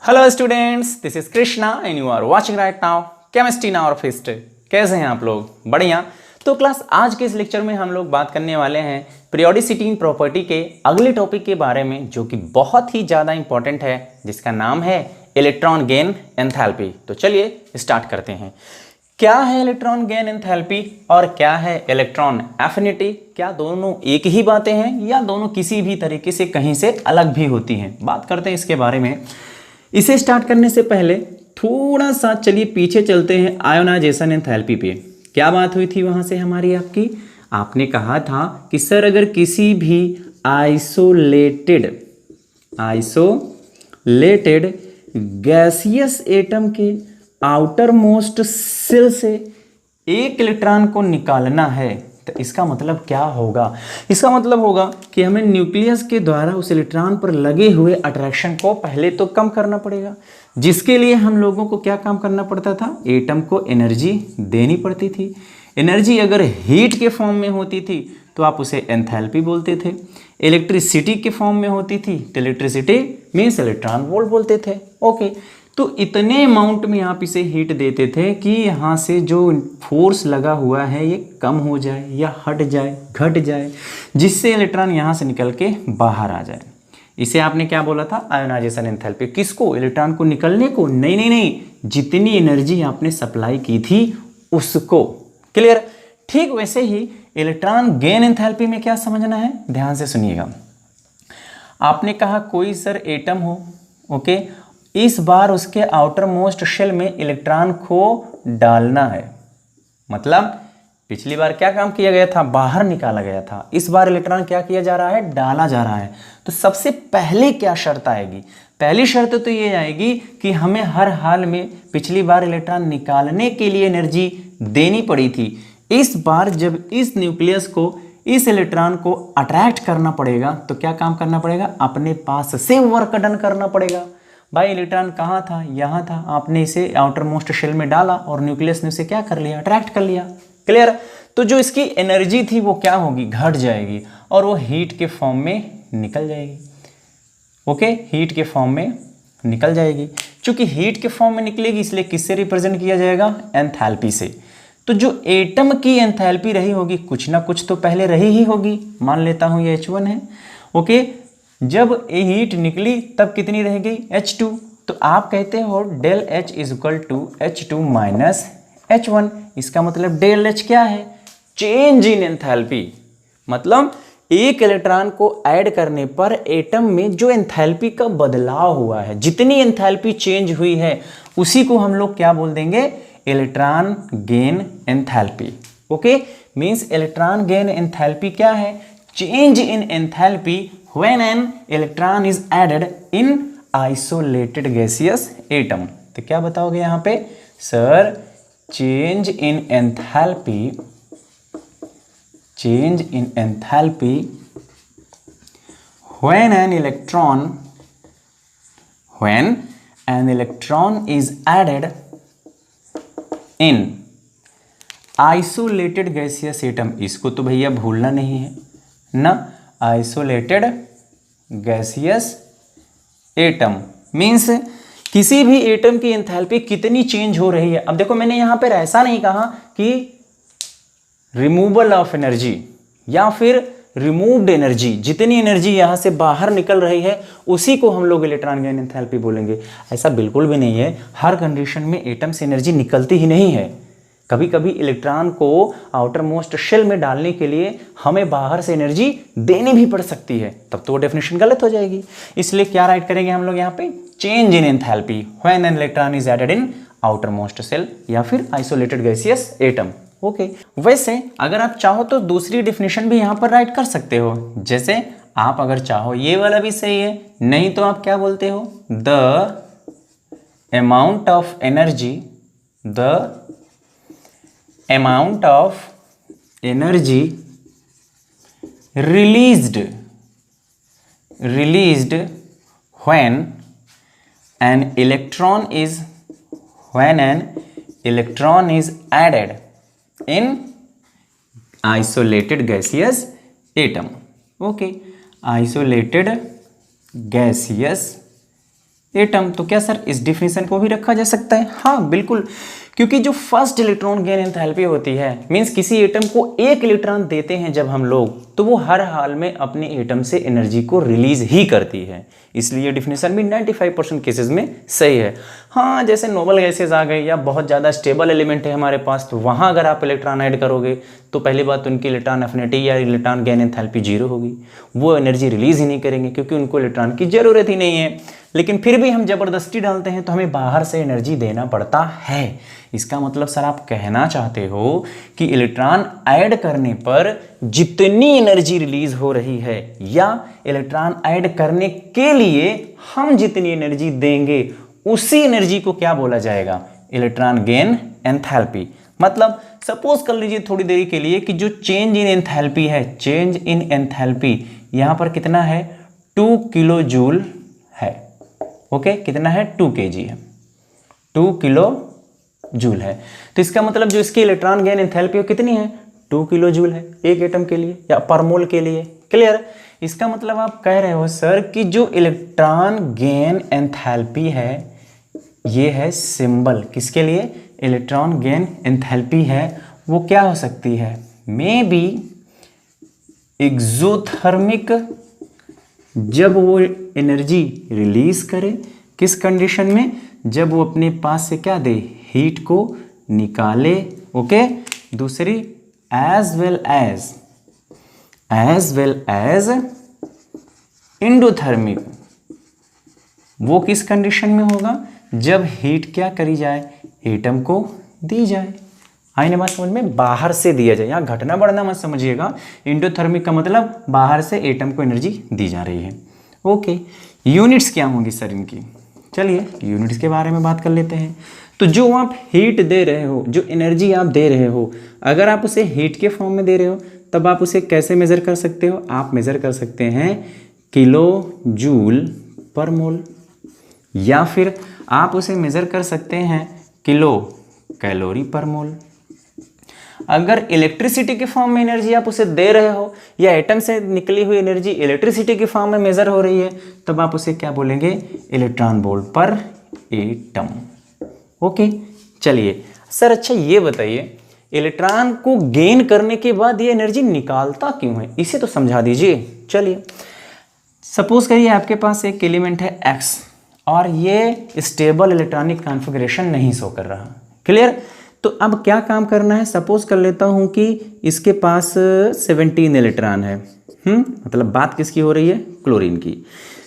Hello students, this is Krishna and you are watching right now chemistry now first. कैसे हैं आप लोग? बढ़िया। तो क्लास आज के इस लेक्चर में हम लोग बात करने वाले हैं पीरियोडिसिटी इन प्रॉपर्टी के अगले टॉपिक के बारे में, जो कि बहुत ही ज़्यादा इंपॉर्टेंट है, जिसका नाम है इलेक्ट्रॉन गेन एंथैल्पी। तो चलिए स्टार्ट करते हैं। क्या है इलेक्ट्रॉन गेन एंथैल्पी और क्या है इलेक्ट्रॉन एफिनिटी? क्या दोनों एक ही बातें हैं या दोनों किसी भी तरीके से कहीं से अलग भी होती हैं? बात करते हैं इसके बारे में। इसे स्टार्ट करने से पहले थोड़ा सा चलिए पीछे चलते हैं आयोनाइजेशन एंथैल्पी पे। क्या बात हुई थी वहां से हमारी आपकी? आपने कहा था कि सर अगर किसी भी आइसोलेटेड गैसियस एटम के आउटर मोस्ट शेल से एक इलेक्ट्रॉन को निकालना है तो इसका मतलब क्या होगा? इसका मतलब होगा कि हमें न्यूक्लियस के द्वारा उस इलेक्ट्रॉन पर लगे हुए अट्रैक्शन को पहले तो कम करना पड़ेगा, जिसके लिए हम लोगों को क्या काम करना पड़ता था? एटम को एनर्जी देनी पड़ती थी। एनर्जी अगर हीट के फॉर्म में होती थी तो आप उसे एंथैल्पी बोलते थे। इलेक्ट्रिसिटी के फॉर्म में होती थी तो इलेक्ट्रिसिटी मीन्स इलेक्ट्रॉन वोल्ट बोलते थे। ओके, तो इतने अमाउंट में आप इसे हीट देते थे कि यहाँ से जो फोर्स लगा हुआ है ये कम हो जाए या हट जाए, घट जाए, जिससे इलेक्ट्रॉन यहाँ से निकल के बाहर आ जाए। इसे आपने क्या बोला था? Ionisation enthalpy. किसको? इलेक्ट्रॉन को निकलने को? नहीं नहीं नहीं, जितनी एनर्जी आपने सप्लाई की थी उसको। क्लियर? ठीक वैसे ही इलेक्ट्रॉन गेन एंथैल्पी में क्या समझना है, ध्यान से सुनिएगा। आपने कहा कोई सर एटम हो, ओके, इस बार उसके आउटर मोस्ट शेल में इलेक्ट्रॉन को डालना है। मतलब पिछली बार क्या काम किया गया था? बाहर निकाला गया था। इस बार इलेक्ट्रॉन क्या किया जा रहा है? डाला जा रहा है। तो सबसे पहले क्या शर्त आएगी? पहली शर्त तो ये आएगी कि हमें हर हाल में पिछली बार इलेक्ट्रॉन निकालने के लिए एनर्जी देनी पड़ी थी। इस बार जब इस न्यूक्लियस को, इस इलेक्ट्रॉन को अट्रैक्ट करना पड़ेगा तो क्या काम करना पड़ेगा? अपने पास से वर्क डन करना पड़ेगा। भाई इलेक्ट्रॉन कहाँ था? यहाँ था। आपने इसे आउटर मोस्ट शेल में डाला और न्यूक्लियस ने उसे क्या कर लिया? अट्रैक्ट कर लिया। क्लियर? तो जो इसकी एनर्जी थी वो क्या होगी? घट जाएगी और वो हीट के फॉर्म में निकल जाएगी। ओके, हीट के फॉर्म में निकल जाएगी। चूंकि हीट के फॉर्म में निकलेगी इसलिए किससे रिप्रेजेंट किया जाएगा? एंथैल्पी से। तो जो एटम की एंथैल्पी रही होगी कुछ ना कुछ तो पहले रही ही होगी। मान लेता हूं ये H1 है। ओके, जब ये हीट निकली तब कितनी रह गई? H2। तो आप कहते हो del H is equal to H2 minus H1। इसका मतलब डेल H क्या है? Change in enthalpy. मतलब एक इलेक्ट्रॉन को ऐड करने पर एटम में जो एंथैल्पी का बदलाव हुआ है, जितनी एंथैल्पी चेंज हुई है उसी को हम लोग क्या बोल देंगे? Electron gain enthalpy. Okay, means electron gain enthalpy क्या है? Change in enthalpy when an electron is added in isolated gaseous atom। तो क्या बताओगे यहां पे? Sir change in enthalpy when an electron is added in isolated gaseous atom। इसको तो भैया भूलना नहीं है ना। आइसोलेटेड गैसियस एटम मीन्स किसी भी एटम की एंथैल्पी कितनी चेंज हो रही है। अब देखो, मैंने यहां पर ऐसा नहीं कहा कि रिमूवल ऑफ एनर्जी या फिर रिमूव्ड एनर्जी, जितनी एनर्जी यहां से बाहर निकल रही है उसी को हम लोग इलेक्ट्रॉन गेन एंथैल्पी बोलेंगे। ऐसा बिल्कुल भी नहीं है। हर कंडीशन में एटम से एनर्जी निकलती ही नहीं है। कभी कभी इलेक्ट्रॉन को आउटर मोस्ट शेल में डालने के लिए हमें बाहर से एनर्जी देनी भी पड़ सकती है, तब तो वो डेफिनेशन गलत हो जाएगी। इसलिए क्या राइट करेंगे हम लोग यहाँ पे? Change in enthalpy when an electron is added in outermost shell या फिर आइसोलेटेड गैसियस एटम। ओके, वैसे अगर आप चाहो तो दूसरी डेफिनेशन भी यहाँ पर राइट कर सकते हो। जैसे आप अगर चाहो ये वाला भी सही है, नहीं तो आप क्या बोलते हो? The amount of energy, the amount of energy released when an electron is added in isolated gaseous atom। okay, isolated gaseous atom. तो क्या सर इस डिफिनेशन को भी रखा जा सकता है? हाँ बिल्कुल, क्योंकि जो फर्स्ट इलेक्ट्रॉन गेन एंथैल्पी होती है मींस किसी एटम को एक इलेक्ट्रॉन देते हैं जब हम लोग, तो वो हर हाल में अपने एटम से एनर्जी को रिलीज ही करती है। इसलिए डिफिनेशन भी 95% केसेस में सही है। हाँ, जैसे नोबल गैसेज आ गए या बहुत ज़्यादा स्टेबल एलिमेंट है हमारे पास, तो वहाँ अगर आप इलेक्ट्रॉन ऐड करोगे तो पहली बात उनकी इलेक्ट्रॉन एफिनिटी या इलेक्ट्रॉन गेन एंथैल्पी जीरो होगी, वो एनर्जी रिलीज ही नहीं करेंगे क्योंकि उनको इलेक्ट्रॉन की ज़रूरत ही नहीं है। लेकिन फिर भी हम ज़बरदस्ती डालते हैं तो हमें बाहर से एनर्जी देना पड़ता है। इसका मतलब सर आप कहना चाहते हो कि इलेक्ट्रॉन ऐड करने पर जितनी एनर्जी रिलीज हो रही है या इलेक्ट्रॉन ऐड करने के लिए हम जितनी एनर्जी देंगे उसी एनर्जी को क्या बोला जाएगा? Electron gain enthalpy. मतलब सपोज कर लीजिए थोड़ी देरी के लिए कि जो चेंज इन एंथैल्पी है, चेंज इन एंथैल्पी यहां पर कितना है? 2 किलो जूल है। ओके, कितना है? 2 kg है, 2 किलो जूल है। तो इसका मतलब जो इसकी इलेक्ट्रॉन गेन एंथैल्पी कितनी है? 2 किलो जूल है एक एटम के लिए या पर मोल के लिए। क्लियर? इसका मतलब आप कह रहे हो सर कि जो इलेक्ट्रॉन गेन एंथैल्पी है ये है सिंबल किसके लिए? इलेक्ट्रॉन गेन एंथैल्पी है वो क्या हो सकती है? मे बी एक्सोथर्मिक, जब वो एनर्जी रिलीज करे किस कंडीशन में? जब वो अपने पास से क्या दे? हीट को निकाले। ओके, दूसरी एज वेल एज इंडोथर्मिक, वो किस कंडीशन में होगा? जब हीट क्या करी जाए? एटम को दी जाए। आई ना बात समझ में? बाहर से दिया जाए, यहाँ घटना बढ़ना मत समझिएगा। इंडोथर्मिक का मतलब बाहर से एटम को एनर्जी दी जा रही है। ओके, यूनिट्स क्या होंगी सर इनकी? चलिए यूनिट्स के बारे में बात कर लेते हैं। तो जो आप हीट दे रहे हो, जो एनर्जी आप दे रहे हो, अगर आप उसे हीट के फॉर्म में दे रहे हो तब आप उसे कैसे मेज़र कर सकते हो? आप मेज़र कर सकते हैं किलो जूल पर मोल, या फिर आप उसे मेज़र कर सकते हैं किलो कैलोरी पर मोल। अगर इलेक्ट्रिसिटी के फॉर्म में एनर्जी आप उसे दे रहे हो या एटम से निकली हुई एनर्जी इलेक्ट्रिसिटी के फॉर्म में मेजर हो रही है तब आप उसे क्या बोलेंगे? इलेक्ट्रॉन वोल्ट पर एटम। ओके, चलिए सर अच्छा ये बताइए इलेक्ट्रॉन को गेन करने के बाद ये एनर्जी निकालता क्यों है, इसे तो समझा दीजिए। चलिए सपोज करिए आपके पास एक एलिमेंट है X और ये स्टेबल इलेक्ट्रॉनिक कॉन्फ़िगरेशन नहीं शो कर रहा। क्लियर? तो अब क्या काम करना है? सपोज कर लेता हूं कि इसके पास 17 इलेक्ट्रॉन है। मतलब बात किसकी हो रही है? क्लोरीन की।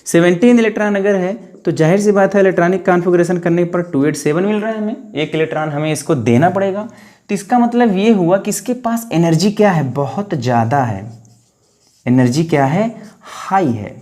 17 इलेक्ट्रॉन अगर है तो जाहिर सी बात है इलेक्ट्रॉनिक कॉन्फ़िगरेशन करने पर 287 मिल रहा है हमें, एक इलेक्ट्रॉन हमें इसको देना पड़ेगा। तो इसका मतलब ये हुआ कि इसके पास एनर्जी क्या है? बहुत ज़्यादा है। एनर्जी क्या है? हाई है।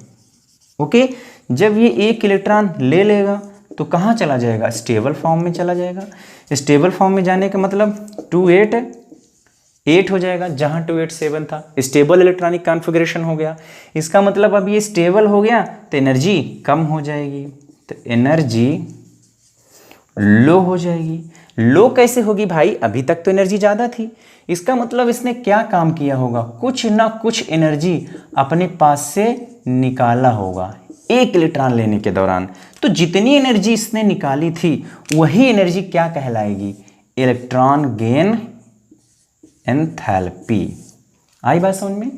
ओके, जब ये एक इलेक्ट्रॉन ले लेगा तो कहाँ चला जाएगा? स्टेबल फॉर्म में चला जाएगा। स्टेबल फॉर्म में जाने का मतलब 288 हो जाएगा, जहाँ 287 था। स्टेबल इलेक्ट्रॉनिक कॉन्फ़िगरेशन हो गया। इसका मतलब अब ये स्टेबल हो गया तो एनर्जी कम हो जाएगी, तो एनर्जी लो हो जाएगी। लो कैसे होगी भाई? अभी तक तो एनर्जी ज़्यादा थी। इसका मतलब इसने क्या काम किया होगा? कुछ ना कुछ एनर्जी अपने पास से निकाला होगा एक इलेक्ट्रॉन लेने के दौरान। तो जितनी एनर्जी इसने निकाली थी वही एनर्जी क्या कहलाएगी? Electron gain enthalpy. आई बात समझ में?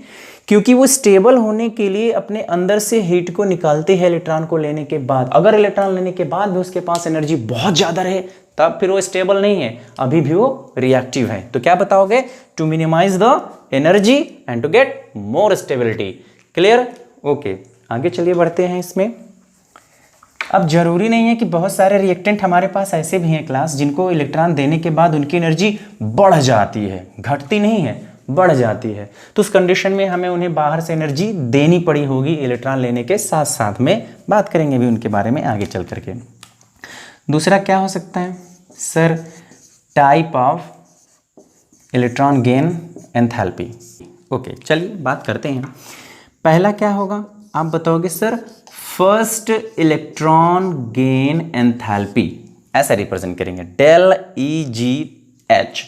क्योंकि वो स्टेबल होने के लिए अपने अंदर से हीट को निकालते हैं इलेक्ट्रॉन को लेने के बाद। अगर इलेक्ट्रॉन लेने के बाद भी उसके पास एनर्जी बहुत ज़्यादा रहे तब फिर वो स्टेबल नहीं है, अभी भी वो रिएक्टिव है। तो क्या बताओगे? To minimize the energy and to get more stability. Clear? Okay, आगे चलिए बढ़ते हैं इसमें। अब जरूरी नहीं है कि बहुत सारे रिएक्टेंट हमारे पास ऐसे भी हैं क्लास जिनको इलेक्ट्रॉन देने के बाद उनकी एनर्जी बढ़ जाती है, घटती नहीं है, बढ़ जाती है। तो उस कंडीशन में हमें उन्हें बाहर से एनर्जी देनी पड़ी होगी इलेक्ट्रॉन लेने के साथ साथ में। बात करेंगे भी उनके बारे में आगे चल करके। दूसरा क्या हो सकता है sir? Type of electron gain enthalpy. Okay, चलिए बात करते हैं। पहला क्या होगा आप बताओगे? Sir first electron gain enthalpy ऐसा रिप्रेजेंट करेंगे, डेल EGH।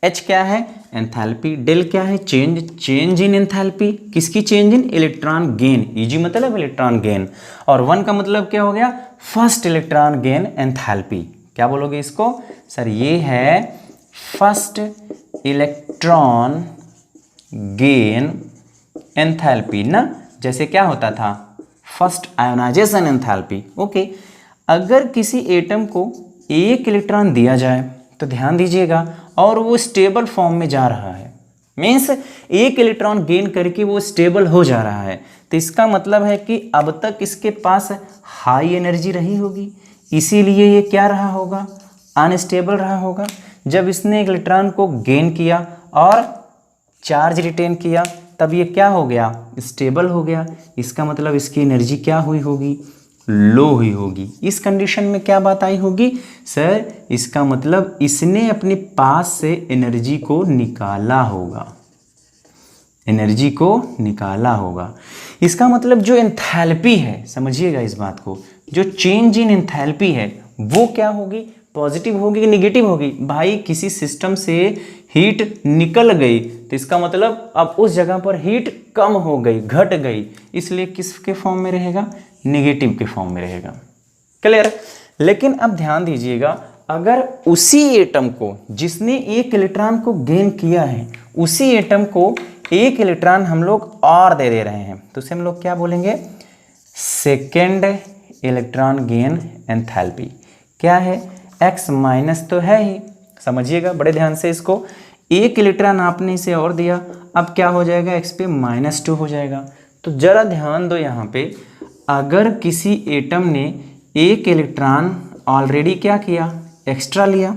एच क्या है, एंथैल्पी। डेल क्या है, चेंज इन एंथैल्पी। किसकी change in, electron gain. Easy मतलब इलेक्ट्रॉन गेन। और 1 का मतलब क्या हो गया, फर्स्ट इलेक्ट्रॉन गेन एंथैल्पी। क्या बोलोगे इसको सर, ये है फर्स्ट इलेक्ट्रॉन गेन एंथैल्पी ना, जैसे क्या होता था फर्स्ट आयोनाइजेशन एंथैल्पी। ओके, अगर किसी एटम को एक इलेक्ट्रॉन दिया जाए तो ध्यान दीजिएगा, और वो स्टेबल फॉर्म में जा रहा है, मीन्स एक इलेक्ट्रॉन गेन करके वो स्टेबल हो जा रहा है, तो इसका मतलब है कि अब तक इसके पास हाई एनर्जी रही होगी, इसीलिए ये क्या रहा होगा, अनस्टेबल रहा होगा। जब इसने एक इलेक्ट्रॉन को गेन किया और चार्ज रिटेन किया, तब ये क्या हो गया, स्टेबल हो गया। इसका मतलब इसकी एनर्जी क्या हुई होगी, लो हुई होगी। इस कंडीशन में क्या बात आई होगी सर, इसका मतलब इसने अपने पास से एनर्जी को निकाला होगा, एनर्जी को निकाला होगा। इसका मतलब जो एंथैल्पी है, समझिएगा इस बात को, जो चेंज इन एंथैल्पी है वो क्या होगी, पॉजिटिव होगी कि निगेटिव होगी। भाई किसी सिस्टम से हीट निकल गई तो इसका मतलब अब उस जगह पर हीट कम हो गई, घट गई, इसलिए किसके फॉर्म में रहेगा, नेगेटिव के फॉर्म में रहेगा। क्लियर। लेकिन अब ध्यान दीजिएगा, अगर उसी एटम को जिसने एक इलेक्ट्रॉन को गेन किया है, उसी एटम को एक इलेक्ट्रॉन हम लोग और दे रहे हैं, तो उसे हम लोग क्या बोलेंगे, सेकेंड इलेक्ट्रॉन गेन एंथैल्पी। क्या है, एक्स माइनस तो है ही, समझिएगा बड़े ध्यान से इसको। एक इलेक्ट्रॉन आपने इसे और दिया, अब क्या हो जाएगा, एक्स पे -2 हो जाएगा। तो जरा ध्यान दो यहाँ पे, अगर किसी एटम ने एक इलेक्ट्रॉन ऑलरेडी क्या किया, एक्स्ट्रा लिया,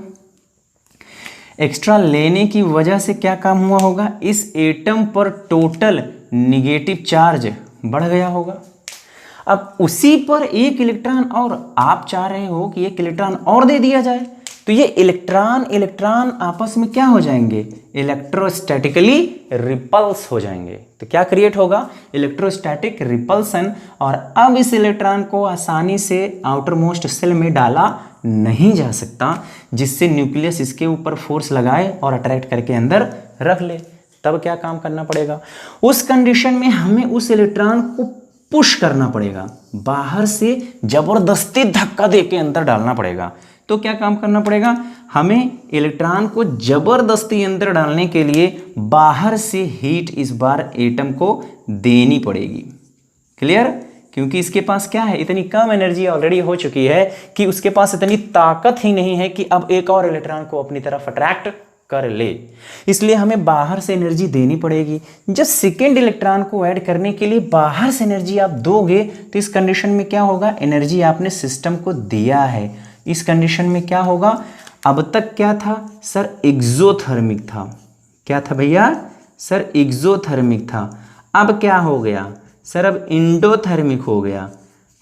एक्स्ट्रा लेने की वजह से क्या काम हुआ होगा, इस एटम पर टोटल निगेटिव चार्ज बढ़ गया होगा। अब उसी पर एक इलेक्ट्रॉन और आप चाह रहे हो कि एक इलेक्ट्रॉन और दे दिया जाए, तो ये इलेक्ट्रॉन इलेक्ट्रॉन आपस में क्या हो जाएंगे, इलेक्ट्रोस्टैटिकली रिपल्स हो जाएंगे। तो क्या क्रिएट होगा, इलेक्ट्रोस्टैटिक रिपल्सन। और अब इस इलेक्ट्रॉन को आसानी से आउटर मोस्ट सेल में डाला नहीं जा सकता, जिससे न्यूक्लियस इसके ऊपर फोर्स लगाए और अट्रैक्ट करके अंदर रख ले। तब क्या काम करना पड़ेगा, उस कंडीशन में हमें उस इलेक्ट्रॉन को पुश करना पड़ेगा, बाहर से जबरदस्ती धक्का दे के अंदर डालना पड़ेगा। तो क्या काम करना पड़ेगा, हमें इलेक्ट्रॉन को जबरदस्ती अंदर डालने के लिए बाहर से हीट इस बार एटम को देनी पड़ेगी। क्लियर। क्योंकि इसके पास क्या है, इतनी कम एनर्जी ऑलरेडी हो चुकी है कि उसके पास इतनी ताकत ही नहीं है कि अब एक और इलेक्ट्रॉन को अपनी तरफ अट्रैक्ट कर ले, इसलिए हमें बाहर से एनर्जी देनी पड़ेगी। जब सेकेंड इलेक्ट्रॉन को ऐड करने के लिए बाहर से एनर्जी आप दोगे, तो इस कंडीशन में क्या होगा, एनर्जी आपने सिस्टम को दिया है, इस कंडीशन में क्या होगा, अब तक क्या था सर, एक्सोथर्मिक था। क्या था भैया सर, एक्सोथर्मिक था। अब क्या हो गया सर, अब इंडोथर्मिक हो गया।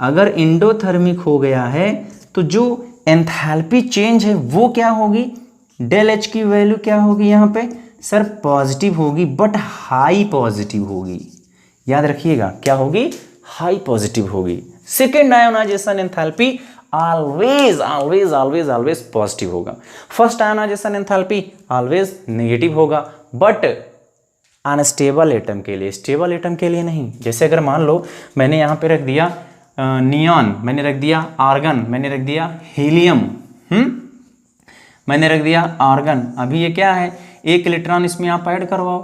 अगर इंडोथर्मिक हो गया है तो जो एंथैल्पी चेंज है वो क्या होगी, डेल एच की वैल्यू क्या होगी यहाँ पे सर, पॉजिटिव होगी, बट हाई पॉजिटिव होगी। याद रखिएगा क्या होगी, हाई पॉजिटिव होगी। Second ionization enthalpy always always always always positive होगा। First ionization enthalpy always negative होगा, बट अनस्टेबल एटम के लिए, स्टेबल एटम के लिए नहीं। जैसे अगर मान लो मैंने यहाँ पे रख दिया नियॉन, मैंने रख दिया आर्गन, मैंने रख दिया हीलियम, मैंने रख दिया आर्गन। अभी ये क्या है, एक इलेक्ट्रॉन इसमें आप ऐड करवाओ,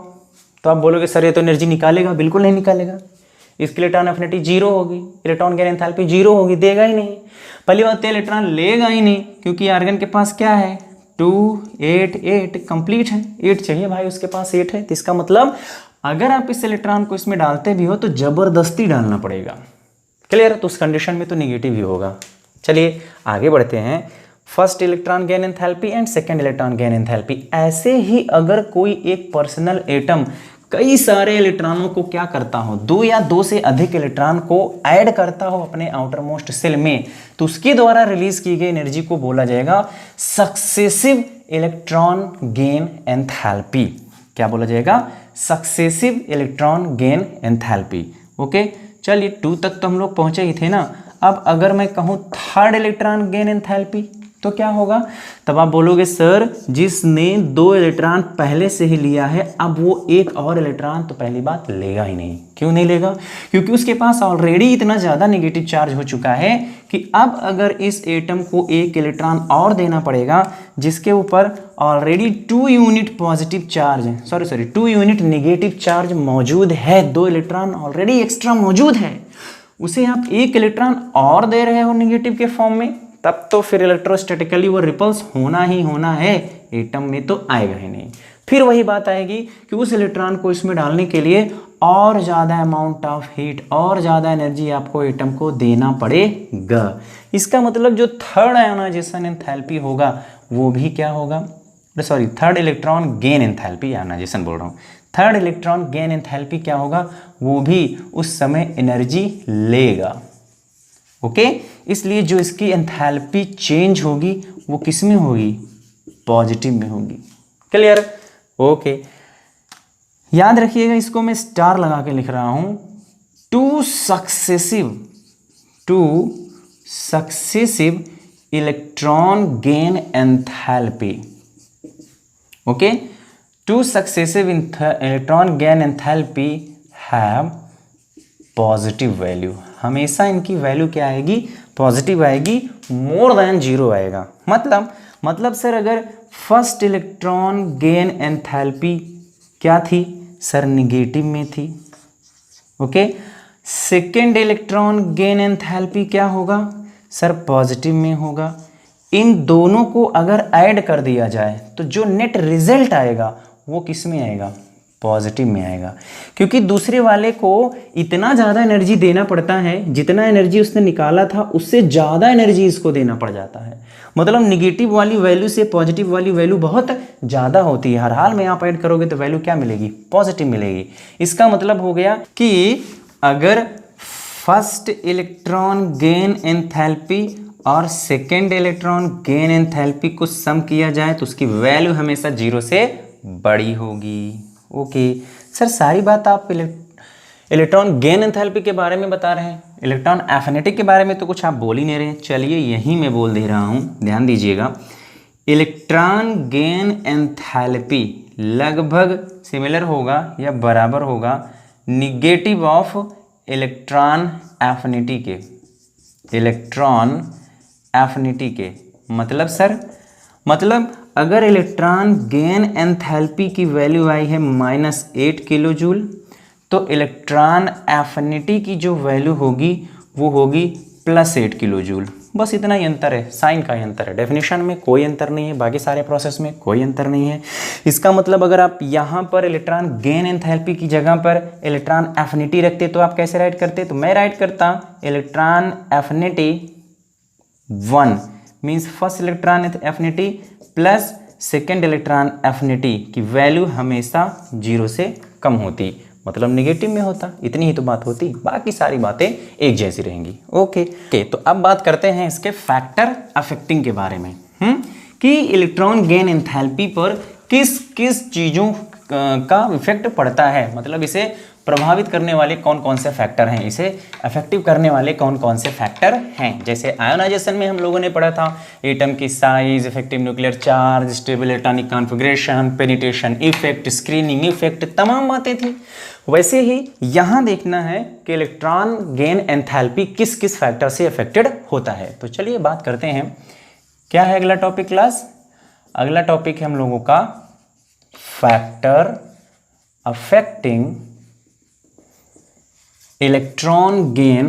तो आप बोलोगे सर ये तो एनर्जी निकालेगा, बिल्कुल नहीं निकालेगा। इसकी इलेक्ट्रॉन एफिनिटी 0 होगी, इलेक्ट्रॉन गेन एंथैल्पी 0 होगी, देगा ही नहीं। पहली बात, इलेक्ट्रॉन लेगा ही नहीं, क्योंकि आर्गन के पास क्या है, 2 8 8 कंप्लीट है, 8 चाहिए भाई, उसके पास 8 है। तो इसका मतलब अगर आप इस इलेक्ट्रॉन को इसमें डालते भी हो तो जबरदस्ती डालना पड़ेगा। क्लियर। तो उस कंडीशन में तो निगेटिव ही होगा। चलिए आगे बढ़ते हैं। First electron gain enthalpy and second electron gain enthalpy. ऐसे ही अगर कोई एक पर्सनल एटम कई सारे इलेक्ट्रॉनों को क्या करता हो, 2 या 2 से अधिक इलेक्ट्रॉन को ऐड करता हो अपने आउटर मोस्ट सेल में, तो उसके द्वारा रिलीज की गई एनर्जी को बोला जाएगा सक्सेसिव इलेक्ट्रॉन गेन एंथैल्पी। क्या बोला जाएगा, successive electron gain enthalpy. Okay, चलिए 2 तक तो हम लोग पहुंचे ही थे ना। अब अगर मैं कहूं थर्ड इलेक्ट्रॉन गेन एंथैल्पी, तो क्या होगा, तब आप बोलोगे सर जिसने 2 इलेक्ट्रॉन पहले से ही लिया है अब वो एक और इलेक्ट्रॉन तो पहली बात लेगा ही नहीं। क्यों नहीं लेगा? क्योंकि उसके पास ऑलरेडी इतना ज़्यादा नेगेटिव चार्ज हो चुका है कि अब अगर इस एटम को एक इलेक्ट्रॉन और देना पड़ेगा जिसके ऊपर ऑलरेडी 2 यूनिट पॉजिटिव चार्ज है, सॉरी 2 यूनिट नेगेटिव चार्ज मौजूद है, 2 इलेक्ट्रॉन ऑलरेडी एक्स्ट्रा मौजूद है, उसे आप एक इलेक्ट्रॉन और दे रहे हो नेगेटिव के फॉर्म में, तब तो फिर इलेक्ट्रोस्टैटिकली वो रिपल्स होना ही होना है, एटम में तो आएगा ही नहीं। फिर वही बात आएगी कि उस इलेक्ट्रॉन को इसमें डालने के लिए और ज़्यादा अमाउंट ऑफ हीट और ज़्यादा एनर्जी आपको एटम को देना पड़ेगा। इसका मतलब जो थर्ड आयोनाइजेशन एंथैल्पी होगा वो भी क्या होगा, sorry third electron gain enthalpy, ionization बोल रहा हूँ, थर्ड इलेक्ट्रॉन गेन एंथैल्पी क्या होगा, वो भी उस समय एनर्जी लेगा। ओके, इसलिए जो इसकी एंथैल्पी चेंज होगी वो किस में होगी, पॉजिटिव में होगी। क्लियर? ओके, याद रखिएगा, इसको मैं स्टार लगा के लिख रहा हूं, two successive electron gain enthalpy. Okay, two successive electron gain enthalpy have positive value, हमेशा इनकी वैल्यू क्या आएगी, पॉजिटिव आएगी, मोर देन 0 आएगा। मतलब सर अगर फर्स्ट इलेक्ट्रॉन गेन एंथैल्पी क्या थी सर, निगेटिव में थी। Okay, second electron gain enthalpy क्या होगा सर, पॉजिटिव में होगा। इन दोनों को अगर ऐड कर दिया जाए तो जो नेट रिजल्ट आएगा वो किस में आएगा, पॉजिटिव में आएगा, क्योंकि दूसरे वाले को इतना ज़्यादा एनर्जी देना पड़ता है, जितना एनर्जी उसने निकाला था उससे ज़्यादा एनर्जी इसको देना पड़ जाता है। मतलब निगेटिव वाली वैल्यू से पॉजिटिव वाली वैल्यू बहुत ज़्यादा होती है, हर हाल में आप ऐड करोगे तो वैल्यू क्या मिलेगी, पॉजिटिव मिलेगी। इसका मतलब हो गया कि अगर फर्स्ट इलेक्ट्रॉन गेन एंथैल्पी और सेकेंड इलेक्ट्रॉन गेन एंथैल्पी को सम किया जाए तो उसकी वैल्यू हमेशा 0 से बड़ी होगी। ओके सर, सारी बात आप इलेक्ट्रॉन गेन एंथैल्पी के बारे में बता रहे हैं, इलेक्ट्रॉन एफिनिटी के बारे में तो कुछ आप बोल ही नहीं रहे हैं। चलिए यही मैं बोल दे रहा हूँ, ध्यान दीजिएगा। इलेक्ट्रॉन गेन एंथैल्पी लगभग सिमिलर होगा या बराबर होगा निगेटिव ऑफ इलेक्ट्रॉन एफिनिटी के, इलेक्ट्रॉन एफिनिटी के। मतलब सर, मतलब अगर इलेक्ट्रॉन गेन एंथैल्पी की वैल्यू आई है -8 किलो जूल, तो इलेक्ट्रॉन एफिनिटी की जो वैल्यू होगी वो होगी +8 किलो जूल। बस इतना ही अंतर है, साइन का ही अंतर है, डेफिनेशन में कोई अंतर नहीं है, बाकी सारे प्रोसेस में कोई अंतर नहीं है। इसका मतलब अगर आप यहाँ पर इलेक्ट्रॉन गेन एंथैल्पी की जगह पर इलेक्ट्रॉन एफिनिटी रखते तो आप कैसे राइट करते, तो मैं राइट करता electron affinity 1 means first electron affinity plus second electron affinity की वैल्यू हमेशा 0 से कम होती, मतलब नेगेटिव में होता। इतनी ही तो बात होती, बाकी सारी बातें एक जैसी रहेंगी। ओके, तो अब बात करते हैं इसके फैक्टर अफेक्टिंग के बारे में, कि इलेक्ट्रॉन गेन एंथैल्पी पर किस किस चीज़ों का इफेक्ट पड़ता है, मतलब इसे प्रभावित करने वाले कौन कौन से फैक्टर हैं, इसे अफेक्टिव करने वाले कौन कौन से फैक्टर हैं। जैसे आयोनाइजेशन में हम लोगों ने पढ़ा था एटम की size, effective nuclear charge, stable electronic configuration, penetration effect, screening effect, तमाम बातें थी। वैसे ही यहाँ देखना है कि इलेक्ट्रॉन गेन एंथैल्पी किस किस फैक्टर से अफेक्टेड होता है। तो चलिए बात करते हैं, क्या है अगला टॉपिक क्लास, अगला टॉपिक है हम लोगों का factor affecting electron gain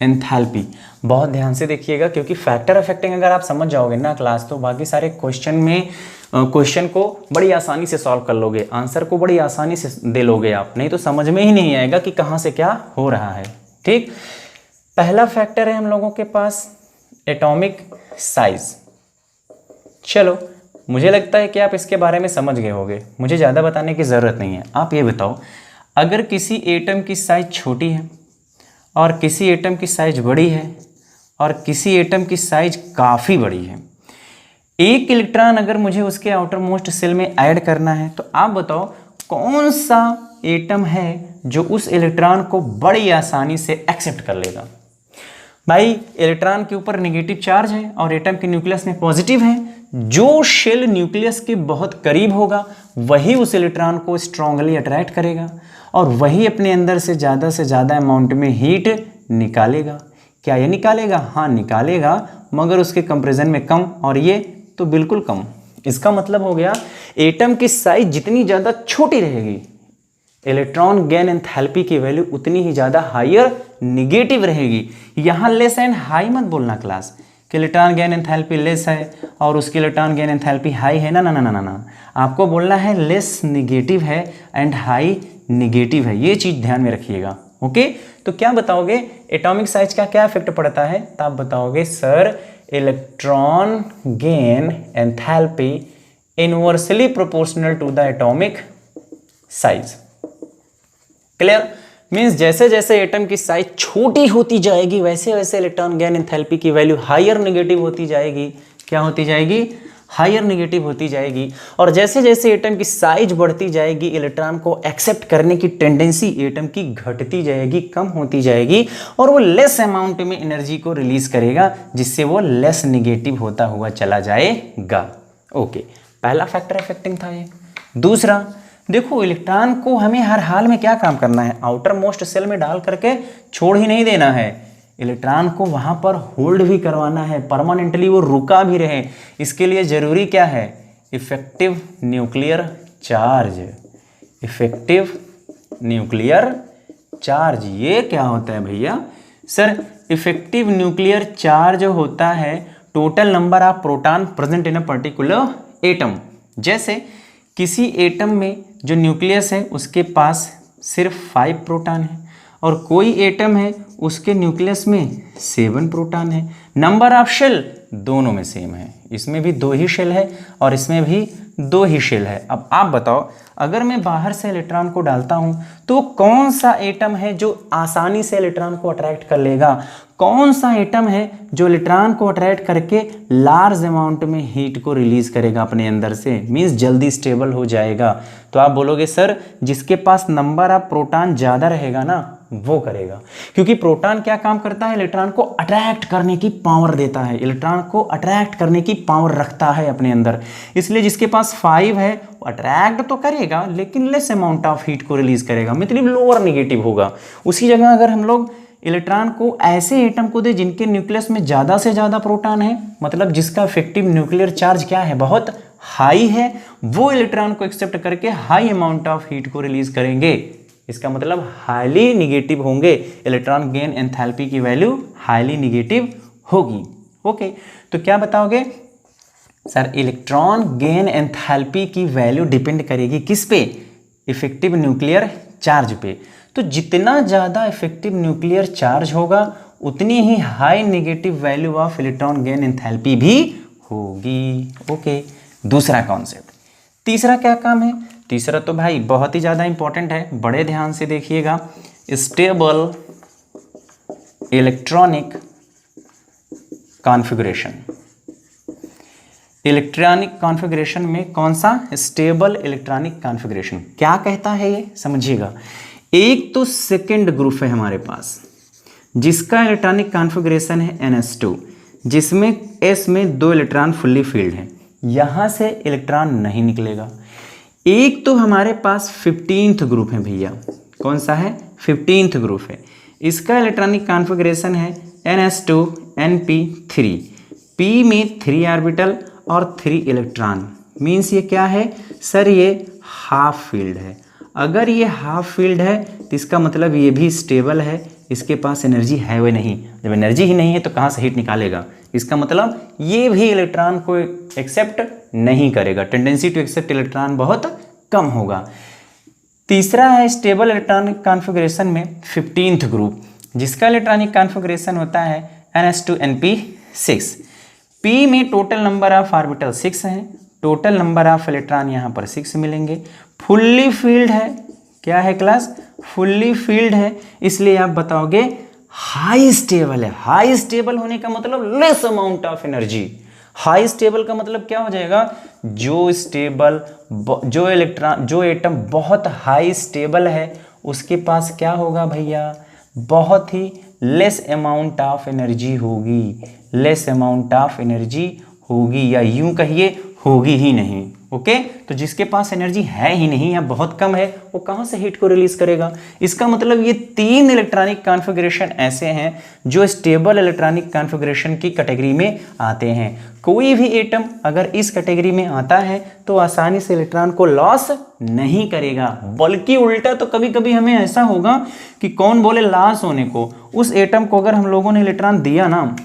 enthalpy. बहुत ध्यान से देखिएगा, क्योंकि फैक्टर अफेक्टिंग अगर आप समझ जाओगे ना क्लास, तो बाकी सारे क्वेश्चन को बड़ी आसानी से सॉल्व कर लोगे, आंसर को बड़ी आसानी से दे लोगे आप, नहीं तो समझ में ही नहीं आएगा कि कहाँ से क्या हो रहा है। ठीक, पहला फैक्टर है हम लोगों के पास एटॉमिक साइज। चलो, मुझे लगता है कि आप इसके बारे में समझ गए होंगे, मुझे ज़्यादा बताने की ज़रूरत नहीं है। आप ये बताओ, अगर किसी एटम की साइज छोटी है और किसी एटम की साइज बड़ी है और किसी एटम की साइज काफ़ी बड़ी है, एक इलेक्ट्रॉन अगर मुझे उसके आउटर मोस्ट सेल में ऐड करना है, तो आप बताओ कौन सा एटम है जो उस इलेक्ट्रॉन को बड़ी आसानी से एक्सेप्ट कर लेगा। भाई इलेक्ट्रॉन के ऊपर नेगेटिव चार्ज है और एटम के न्यूक्लियस में पॉजिटिव है। जो शेल न्यूक्लियस के बहुत करीब होगा वही उस इलेक्ट्रॉन को स्ट्रांगली अट्रैक्ट करेगा और वही अपने अंदर से ज़्यादा अमाउंट में हीट निकालेगा। क्या ये निकालेगा? हाँ निकालेगा, मगर उसके कंपैरिजन में कम, और ये तो बिल्कुल कम। इसका मतलब हो गया एटम की साइज जितनी ज़्यादा छोटी रहेगी, इलेक्ट्रॉन गेन एंथैल्पी की वैल्यू उतनी ही ज़्यादा हायर निगेटिव रहेगी। यहाँ लेस एंड हाई मत बोलना क्लास कि इलेक्ट्रॉन गेन एंथैल्पी लेस है और उसकी इलेक्ट्रॉन गेन एंथैल्पी हाई है। ना ना ना ना ना, आपको बोलना है लेस निगेटिव है एंड हाई निगेटिव है। ये चीज़ ध्यान में रखिएगा। ओके, तो क्या बताओगे एटॉमिक साइज का क्या इफेक्ट पड़ता है? तो आप बताओगे sir electron gain enthalpy inversely proportional to the atomic size. Clear? Means जैसे जैसे एटम की साइज छोटी होती जाएगी वैसे वैसे इलेक्ट्रॉन गेन एंथैल्पी की वैल्यू हायर नेगेटिव होती जाएगी। क्या होती जाएगी? हायर नेगेटिव होती जाएगी। और जैसे जैसे एटम की साइज बढ़ती जाएगी इलेक्ट्रॉन को एक्सेप्ट करने की टेंडेंसी एटम की घटती जाएगी, कम होती जाएगी, और वो लेस अमाउंट में एनर्जी को रिलीज करेगा जिससे वो लेस नेगेटिव होता हुआ चला जाएगा। ओके, पहला फैक्टर अफेक्टिंग था ये। दूसरा देखो, इलेक्ट्रॉन को हमें हर हाल में क्या काम करना है? आउटर मोस्ट सेल में डाल करके छोड़ ही नहीं देना है, इलेक्ट्रॉन को वहां पर होल्ड भी करवाना है, परमानेंटली वो रुका भी रहे। इसके लिए जरूरी क्या है? Effective nuclear charge. Effective nuclear charge ये क्या होता है भैया? सर इफेक्टिव न्यूक्लियर चार्ज होता है total number of proton present in a particular atom. जैसे किसी एटम में जो न्यूक्लियस है उसके पास सिर्फ 5 प्रोटॉन है और कोई एटम है उसके न्यूक्लियस में 7 प्रोटॉन है। नंबर ऑफ शेल दोनों में सेम है, इसमें भी 2 ही शेल है और इसमें भी 2 ही शेल है। अब आप बताओ, अगर मैं बाहर से इलेक्ट्रॉन को डालता हूं तो कौन सा एटम है जो आसानी से इलेक्ट्रॉन को अट्रैक्ट कर लेगा? कौन सा एटम है जो इलेक्ट्रॉन को अट्रैक्ट करके लार्ज अमाउंट में हीट को रिलीज करेगा अपने अंदर से, मीन्स जल्दी स्टेबल हो जाएगा? तो आप बोलोगे सर जिसके पास नंबर ऑफ प्रोटॉन ज़्यादा रहेगा ना वो करेगा, क्योंकि प्रोटॉन क्या काम करता है? इलेक्ट्रॉन को अट्रैक्ट करने की पावर देता है, इलेक्ट्रॉन को अट्रैक्ट करने की पावर रखता है अपने अंदर। इसलिए जिसके पास 5 है वो अट्रैक्ट तो करेगा लेकिन लेस अमाउंट ऑफ हीट को रिलीज करेगा, मतलब लोअर नेगेटिव होगा। उसी जगह अगर हम लोग इलेक्ट्रॉन को ऐसे एटम को दे जिनके न्यूक्लियस में ज़्यादा से ज़्यादा प्रोटॉन है, मतलब जिसका इफेक्टिव न्यूक्लियर चार्ज क्या है? बहुत हाई है, वो इलेक्ट्रॉन को एक्सेप्ट करके हाई अमाउंट ऑफ हीट को रिलीज करेंगे। इसका मतलब हाईली निगेटिव होंगे, इलेक्ट्रॉन गेन एंथैल्पी की वैल्यू हाईली निगेटिव होगी। ओके, तो क्या बताओगे सर? इलेक्ट्रॉन गेन एंथैल्पी की वैल्यू डिपेंड करेगी किस पे? इफेक्टिव न्यूक्लियर चार्ज पे। तो जितना ज़्यादा इफेक्टिव न्यूक्लियर चार्ज होगा उतनी ही high negative value of electron gain enthalpy भी होगी। ओके, दूसरा कॉन्सेप्ट। तीसरा क्या काम है? तीसरा तो भाई बहुत ही ज़्यादा इंपॉर्टेंट है, बड़े ध्यान से देखिएगा। Stable electronic configuration. Electronic configuration में कौन सा? Stable electronic configuration. क्या कहता है ये समझिएगा। एक तो सेकेंड ग्रुप है हमारे पास जिसका इलेक्ट्रॉनिक कॉन्फ़िगरेशन है NS2, जिसमें S में 2 इलेक्ट्रॉन फुल्ली फील्ड है, यहाँ से इलेक्ट्रॉन नहीं निकलेगा। एक तो हमारे पास 15th ग्रुप है भैया, कौन सा है? 15th ग्रुप है। इसका इलेक्ट्रॉनिक कॉन्फ़िगरेशन है NS2NP3। P में 3 ऑर्बिटल और 3 इलेक्ट्रॉन, मीन्स ये क्या है सर? ये हाफ फील्ड है। अगर ये हाफ फील्ड है तो इसका मतलब ये भी स्टेबल है, इसके पास एनर्जी है वे नहीं। जब एनर्जी ही नहीं है तो कहाँ से हीट निकालेगा? इसका मतलब ये भी इलेक्ट्रॉन को एक्सेप्ट नहीं करेगा, टेंडेंसी टू एक्सेप्ट इलेक्ट्रॉन बहुत कम होगा। तीसरा है स्टेबल इलेक्ट्रॉनिक कॉन्फ़िगरेशन में 15th ग्रुप, जिसका इलेक्ट्रॉनिक कॉन्फ़िगरेशन होता है NS2NP6। P में टोटल नंबर ऑफ ऑर्बिटल 6 हैं, टोटल नंबर ऑफ इलेक्ट्रॉन यहाँ पर 6 मिलेंगे। फुल्ली फील्ड है, क्या है क्लास? फुल्ली फील्ड है, इसलिए आप बताओगे हाई स्टेबल है। हाई स्टेबल होने का मतलब less amount of energy. High stable का मतलब क्या हो जाएगा, जो एटम बहुत हाई स्टेबल है उसके पास क्या होगा भैया, बहुत ही लेस अमाउंट ऑफ एनर्जी होगी, लेस अमाउंट ऑफ एनर्जी होगी, या यूं कहिए होगी ही नहीं। ओके, तो जिसके पास एनर्जी है ही नहीं या बहुत कम है वो कहां से हीट को रिलीज करेगा। इसका मतलब ये 3 इलेक्ट्रॉनिक कॉन्फ़िगरेशन ऐसे हैं जो स्टेबल इलेक्ट्रॉनिक कॉन्फ़िगरेशन की कैटेगरी में आते हैं। कोई भी एटम अगर इस कैटेगरी में आता है तो आसानी से इलेक्ट्रॉन को लॉस नहीं करेगा, बल्कि उल्टा तो कभी कभी हमें ऐसा होगा कि कौन बोले लॉस होने को, उस एटम को अगर हम लोगों ने इलेक्ट्रॉन दिया ना,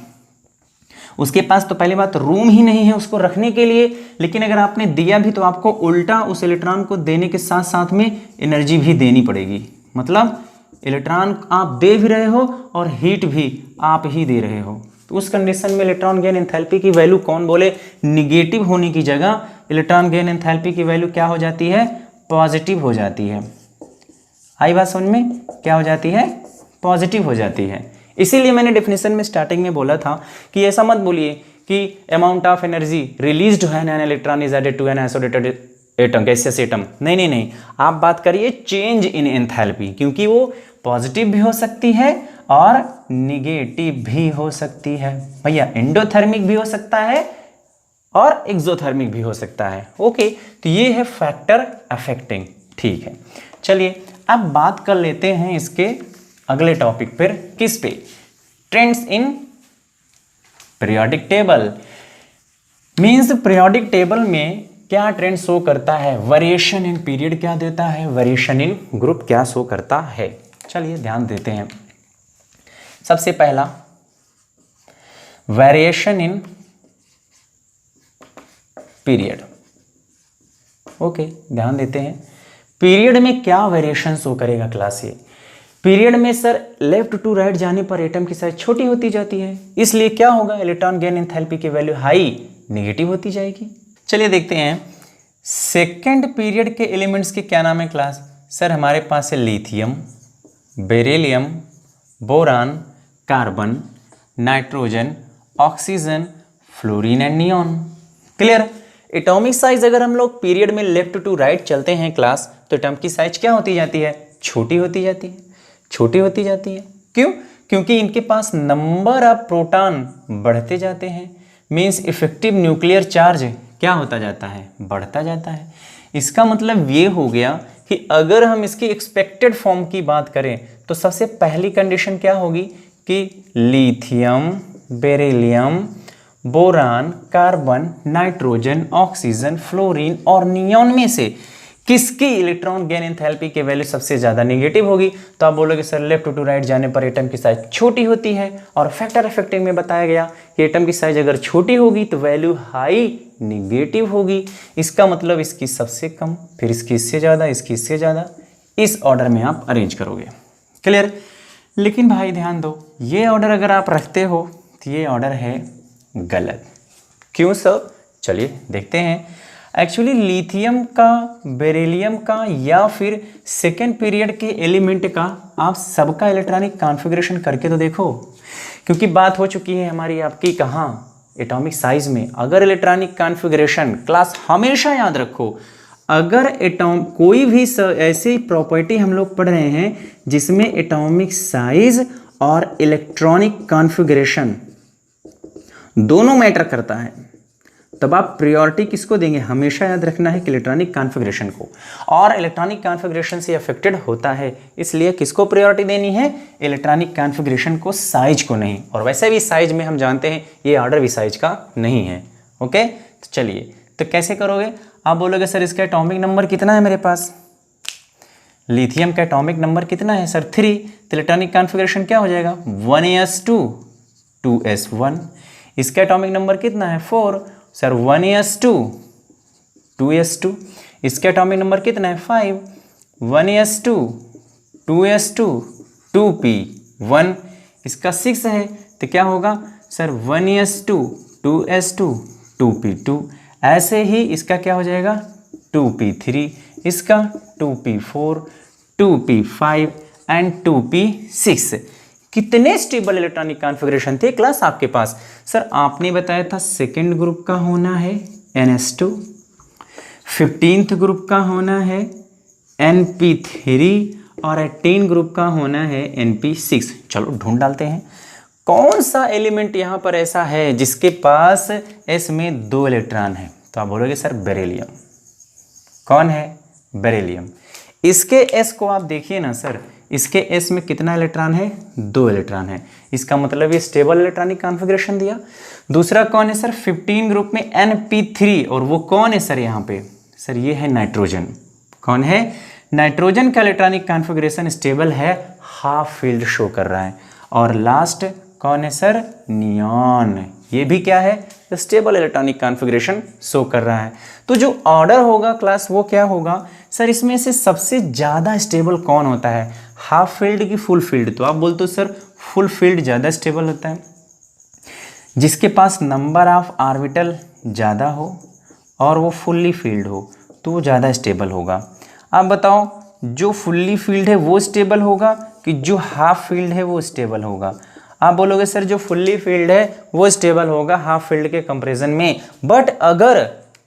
उसके पास तो पहली बात रूम ही नहीं है उसको रखने के लिए, लेकिन अगर आपने दिया भी तो आपको उल्टा उस इलेक्ट्रॉन को देने के साथ साथ में एनर्जी भी देनी पड़ेगी। मतलब इलेक्ट्रॉन आप दे भी रहे हो और हीट भी आप ही दे रहे हो। तो उस कंडीशन में इलेक्ट्रॉन गेन एंथैल्पी की वैल्यू कौन बोले निगेटिव होने की जगह इलेक्ट्रॉन गेन एंथैल्पी की वैल्यू क्या हो जाती है, पॉजिटिव हो जाती है। आई बात समझ में, क्या हो जाती है, पॉजिटिव हो जाती है। इसीलिए मैंने डेफिनेशन में स्टार्टिंग में बोला था कि ऐसा मत बोलिए कि अमाउंट ऑफ एनर्जी रिलीज्ड है an electron is added to an isolated atom, gaseous atom. नहीं, आप बात करिए चेंज इन एंथैल्पी, क्योंकि वो पॉजिटिव भी हो सकती है और निगेटिव भी हो सकती है भैया, एंडोथर्मिक भी हो सकता है और एक्सोथर्मिक भी हो सकता है। ओके, तो ये है फैक्टर अफेक्टिंग। ठीक है, चलिए अब बात कर लेते हैं इसके अगले टॉपिक पर, किस पे, trends in periodic table. Means periodic table में क्या ट्रेंड शो करता है, वेरिएशन इन पीरियड क्या देता है, वेरिएशन इन ग्रुप क्या शो करता है। चलिए ध्यान देते हैं। सबसे पहला वेरिएशन इन पीरियड। ओके, ध्यान देते हैं पीरियड में क्या वेरिएशन शो करेगा क्लास। ये पीरियड में सर लेफ्ट टू राइट जाने पर एटम की साइज छोटी होती जाती है, इसलिए क्या होगा, इलेक्ट्रॉन गेन एंथैल्पी की वैल्यू हाई नेगेटिव होती जाएगी। चलिए देखते हैं सेकेंड पीरियड के एलिमेंट्स के क्या नाम है क्लास। सर हमारे पास है lithium, beryllium, boron, carbon, nitrogen, oxygen, fluorine and neon. Clear. Atomic size अगर हम लोग पीरियड में लेफ्ट टू राइट चलते हैं क्लास, तो एटम की साइज क्या होती जाती है, छोटी होती जाती है, छोटी होती जाती है। क्यों, क्योंकि इनके पास नंबर ऑफ प्रोटॉन बढ़ते जाते हैं, मींस इफेक्टिव न्यूक्लियर चार्ज क्या होता जाता है, बढ़ता जाता है। इसका मतलब ये हो गया कि अगर हम इसकी एक्सपेक्टेड फॉर्म की बात करें तो सबसे पहली कंडीशन क्या होगी कि lithium, beryllium, boron, carbon, nitrogen, oxygen, fluorine और नियॉन में से किसकी इलेक्ट्रॉन गेन एंथैल्पी की वैल्यू सबसे ज्यादा नेगेटिव होगी। तो आप बोलोगे सर लेफ्ट टू राइट जाने पर एटम की साइज छोटी होती है, और फैक्टर अफेक्टिंग में बताया गया कि एटम की साइज अगर छोटी होगी तो वैल्यू हाई नेगेटिव होगी। इसका मतलब इसकी सबसे कम, फिर इसकी इससे ज्यादा, इसकी इससे ज्यादा, इस ऑर्डर में आप अरेंज करोगे। क्लियर। लेकिन भाई ध्यान दो, ये ऑर्डर अगर आप रखते हो तो ये ऑर्डर है गलत। क्यों सर, चलिए देखते हैं। एक्चुअली लिथियम का, बेरिलियम का या फिर सेकेंड पीरियड के एलिमेंट का आप सबका इलेक्ट्रॉनिक कॉन्फ़िगरेशन करके तो देखो, क्योंकि बात हो चुकी है हमारी आपकी कहाँ, एटॉमिक साइज में। अगर इलेक्ट्रॉनिक कॉन्फ़िगरेशन क्लास हमेशा याद रखो, अगर एटॉम कोई भी ऐसी प्रॉपर्टी हम लोग पढ़ रहे हैं जिसमें एटॉमिक साइज और इलेक्ट्रॉनिक कॉन्फ़िगरेशन दोनों मैटर करता है, तब आप प्रायोरिटी किसको देंगे, हमेशा याद रखना है कि इलेक्ट्रॉनिक कॉन्फ़िगरेशन को। और इलेक्ट्रॉनिक कॉन्फ़िगरेशन से अफेक्टेड होता है, इसलिए किसको प्रायोरिटी देनी है, इलेक्ट्रॉनिक कॉन्फ़िगरेशन को, साइज को नहीं। और वैसे भी साइज में हम जानते हैं ये ऑर्डर भी साइज का नहीं है। ओके, तो चलिए, तो कैसे करोगे, आप बोलोगे सर इसका एटॉमिक नंबर कितना है मेरे पास, लिथियम का एटॉमिक नंबर कितना है सर 3, तो इलेक्ट्रॉनिक कॉन्फ़िगरेशन क्या हो जाएगा 1s2 2s1। इसका एटॉमिक नंबर कितना है 4, सर 1s2 2s2। इसका एटॉमिक नंबर कितना है 5, 1s2 2s2 2p1। इसका 6 है तो क्या होगा सर 1s2 2s2 2p2। ऐसे ही इसका क्या हो जाएगा 2p3, इसका 2p4 2p5 एंड 2p6। कितने स्टेबल इलेक्ट्रॉनिक कॉन्फ़िगरेशन थे क्लास आपके पास? सर आपने बताया था सेकेंड ग्रुप का होना है NH2, 15th ग्रुप का होना है NP3 और 18 ग्रुप का होना है NP6। चलो ढूंढ डालते हैं कौन सा एलिमेंट यहाँ पर ऐसा है जिसके पास S में 2 इलेक्ट्रॉन है। तो आप बोलोगे सर बेरिलियम। कौन है? बेरिलियम। इसके S को आप देखिए ना सर, इसके S में कितना इलेक्ट्रॉन है? 2 इलेक्ट्रॉन है। इसका मतलब ये स्टेबल इलेक्ट्रॉनिक कॉन्फ़िगरेशन दिया। दूसरा कौन है सर? 15 ग्रुप में NP3, और वो कौन है सर यहाँ पे? सर ये है नाइट्रोजन। कौन है? नाइट्रोजन का इलेक्ट्रॉनिक कॉन्फ़िगरेशन स्टेबल है, हाफ फील्ड शो कर रहा है। और लास्ट कौन है सर? नियॉन। ये भी क्या है? स्टेबल इलेक्ट्रॉनिक कॉन्फ़िगरेशन शो कर रहा है। तो जो ऑर्डर होगा क्लास वो क्या होगा सर? इसमें से सबसे ज़्यादा स्टेबल कौन होता है, हाफ फील्ड की फुल फील्ड? तो आप बोलते हो सर फुल फील्ड ज़्यादा स्टेबल होता है। जिसके पास नंबर ऑफ ऑर्बिटल ज़्यादा हो और वो फुल्ली फील्ड हो तो वो ज़्यादा स्टेबल होगा। आप बताओ जो फुल्ली फील्ड है वो स्टेबल होगा कि जो हाफ फील्ड है वो स्टेबल होगा? आप बोलोगे सर जो फुल्ली फील्ड है वो स्टेबल होगा हाफ फील्ड के कंपैरिजन में। बट अगर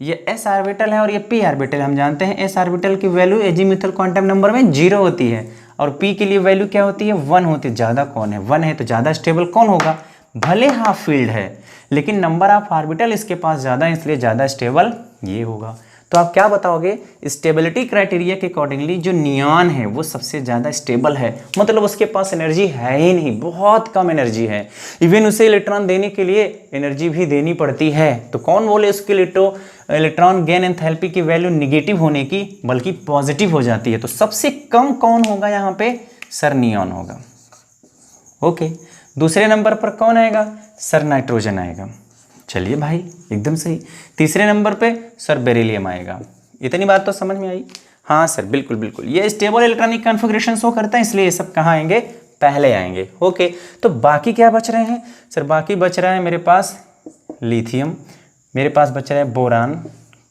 ये s ऑर्बिटल है और ये p ऑर्बिटल, हम जानते हैं s ऑर्बिटल की वैल्यू एजीमुथल क्वांटम नंबर में 0 होती है और p के लिए वैल्यू क्या होती है? 1 होती है। ज़्यादा कौन है? 1 है, तो ज़्यादा स्टेबल कौन होगा? भले हाफ फील्ड है लेकिन नंबर ऑफ ऑर्बिटल इसके पास ज़्यादा है, इसलिए ज़्यादा स्टेबल ये होगा। तो आप क्या बताओगे? स्टेबिलिटी क्राइटेरिया के अकॉर्डिंगली जो नियॉन है वो सबसे ज़्यादा स्टेबल है, मतलब उसके पास एनर्जी है ही नहीं, बहुत कम एनर्जी है। इवन उसे इलेक्ट्रॉन देने के लिए एनर्जी भी देनी पड़ती है। तो कौन बोले उसके इलेक्ट्रॉन गेन एंथैल्पी की वैल्यू निगेटिव होने की बल्कि पॉजिटिव हो जाती है। तो सबसे कम कौन होगा यहाँ पे? सर नियॉन होगा। ओके, दूसरे नंबर पर कौन आएगा? सर नाइट्रोजन आएगा। चलिए भाई एकदम सही। तीसरे नंबर पे सर बेरिलियम आएगा। इतनी बात तो समझ में आई? हाँ सर बिल्कुल बिल्कुल, ये स्टेबल इलेक्ट्रॉनिक कॉन्फ़िगरेशन शो करता है इसलिए ये सब कहाँ आएंगे? पहले आएंगे। ओके, तो बाकी क्या बच रहे हैं सर? बाकी बच रहा है मेरे पास लिथियम, मेरे पास बच रहा है boron,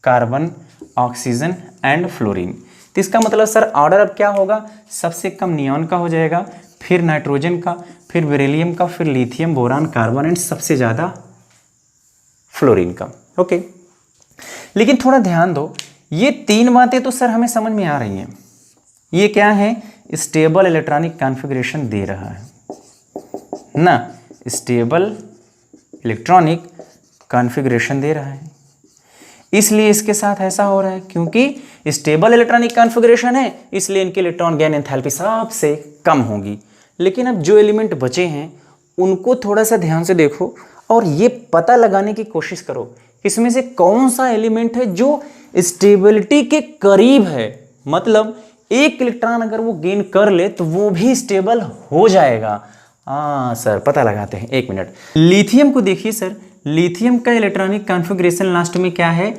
carbon, oxygen and fluorine. तो इसका मतलब सर ऑर्डर अब क्या होगा? सबसे कम नियॉन का हो जाएगा, फिर नाइट्रोजन का, फिर बेरिलियम का, फिर लिथियम, बोरान, कार्बन एंड सबसे ज़्यादा फ्लोरीन का। ओके, लेकिन थोड़ा ध्यान दो, ये 3 बातें तो सर हमें समझ में आ रही हैं। ये क्या है? स्टेबल इलेक्ट्रॉनिक कॉन्फ़िगरेशन दे रहा है ना, स्टेबल इलेक्ट्रॉनिक कॉन्फ़िगरेशन दे रहा है, इसलिए इसके साथ ऐसा हो रहा है। क्योंकि स्टेबल इलेक्ट्रॉनिक कॉन्फ़िगरेशन है इसलिए इनकी इलेक्ट्रॉन गेन एंथैल्पी सबसे कम होगी। लेकिन अब जो एलिमेंट बचे हैं उनको थोड़ा सा ध्यान से देखो और ये पता लगाने की कोशिश करो इसमें से कौन सा एलिमेंट है जो स्टेबिलिटी के करीब है। मतलब एक इलेक्ट्रॉन अगर वो गेन कर ले तो वो भी स्टेबल हो जाएगा। हाँ सर पता लगाते हैं, 1 मिनट। लिथियम को देखिए सर, लिथियम का इलेक्ट्रॉनिक कॉन्फ़िगरेशन लास्ट में क्या है?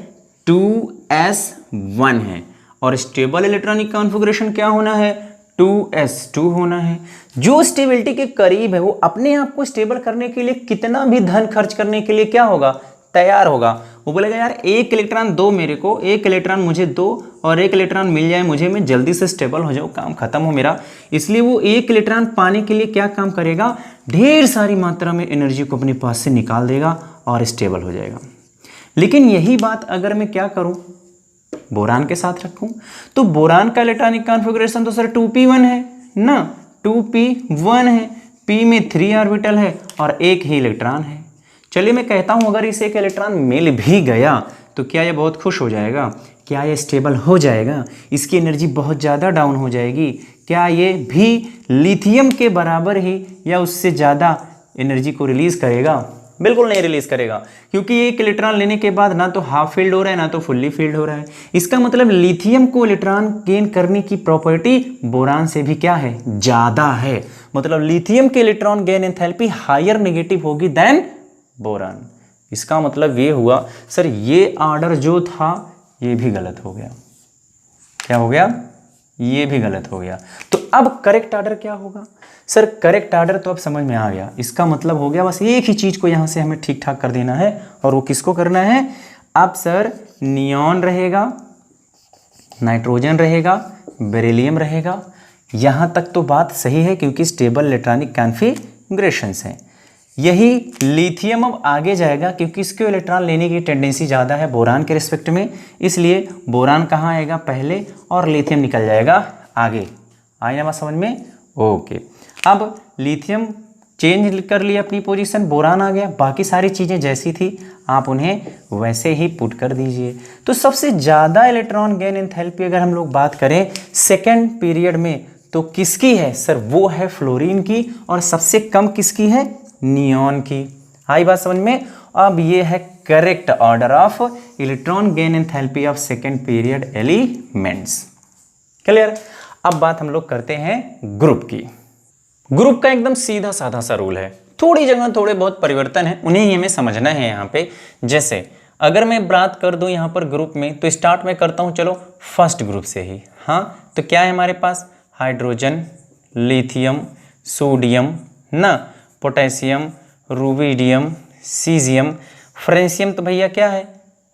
2s1 है और स्टेबल इलेक्ट्रॉनिक कॉन्फ़िगरेशन क्या होना है? 2s2 होना है। जो स्टेबिलिटी के करीब है वो अपने आप को स्टेबल करने के लिए कितना भी धन खर्च करने के लिए क्या होगा? तैयार होगा। वो बोलेगा यार 1 इलेक्ट्रॉन दो मेरे को, 1 इलेक्ट्रॉन मुझे दो और 1 इलेक्ट्रॉन मिल जाए मुझे, मैं जल्दी से स्टेबल हो जाऊँ, काम खत्म हो मेरा। इसलिए वो 1 इलेक्ट्रॉन पाने के लिए क्या काम करेगा? ढेर सारी मात्रा में एनर्जी को अपने पास से निकाल देगा और स्टेबल हो जाएगा। लेकिन यही बात अगर मैं क्या करूँ? बोरान के साथ रखूं तो बोरान का इलेक्ट्रॉनिक कॉन्फ़िगरेशन तो सर 2p1 है ना, 2p1 है, p में 3 ऑर्बिटल है और 1 ही इलेक्ट्रॉन है। चलिए मैं कहता हूं अगर इसे 1 इलेक्ट्रॉन मिल भी गया तो क्या ये बहुत खुश हो जाएगा? क्या ये स्टेबल हो जाएगा? इसकी एनर्जी बहुत ज़्यादा डाउन हो जाएगी। क्या ये भी लिथियम के बराबर ही या उससे ज़्यादा एनर्जी को रिलीज़ करेगा? बिल्कुल नहीं रिलीज करेगा, क्योंकि 1 इलेक्ट्रॉन लेने के बाद ना तो हाफ फील्ड हो रहा है ना तो फुल्ली फील्ड हो रहा है। इसका मतलब लिथियम को इलेक्ट्रॉन गेन करने की प्रॉपर्टी बोरान से भी क्या है? ज़्यादा है। मतलब लिथियम के electron gain enthalpy higher negative होगी देन बोरान। इसका मतलब ये हुआ सर ये ऑर्डर जो था ये भी गलत हो गया। क्या हो गया? ये भी गलत हो गया। तो अब करेक्ट ऑर्डर क्या होगा? सर करेक्ट ऑर्डर तो अब समझ में आ गया। इसका मतलब हो गया बस एक ही चीज़ को यहाँ से हमें ठीक ठाक कर देना है, और वो किसको करना है? अब सर नियॉन रहेगा, नाइट्रोजन रहेगा, बेरिलियम रहेगा। यहाँ तक तो बात सही है क्योंकि स्टेबल इलेक्ट्रॉनिक कॉन्फ़िगरेशन कॉन्फ़िगरेशंस हैं। यही लिथियम अब आगे जाएगा क्योंकि इसके इलेक्ट्रॉन लेने की टेंडेंसी ज़्यादा है बोरान के रिस्पेक्ट में, इसलिए बोरान कहाँ आएगा पहले और लिथियम निकल जाएगा आगे। आई ना बात समझ में? ओके, अब लिथियम चेंज कर लिया अपनी पोजीशन, बोरान आ गया, बाकी सारी चीज़ें जैसी थी आप उन्हें वैसे ही पुट कर दीजिए। तो सबसे ज़्यादा इलेक्ट्रॉन गेन एंथैल्पी अगर हम लोग बात करें सेकेंड पीरियड में तो किसकी है सर? वो है फ्लोरीन की, और सबसे कम किसकी है? नियॉन की। आई बात समझ में? अब ये है correct order of electron gain enthalpy of second period elements. Clear? अब बात हम लोग करते हैं ग्रुप की। ग्रुप का एकदम सीधा साधा सा रूल है, थोड़ी जगह थोड़े बहुत परिवर्तन है, उन्हें ही हमें समझना है यहाँ पे। जैसे अगर मैं बात कर दूं यहाँ पर ग्रुप में, तो स्टार्ट में करता हूँ चलो फर्स्ट ग्रुप से ही। हाँ, तो क्या है हमारे पास? हाइड्रोजन, लिथियम, सोडियम ना, पोटेशियम, रुबिडियम, सीजियम, फ्रेंशियम। तो भैया क्या है?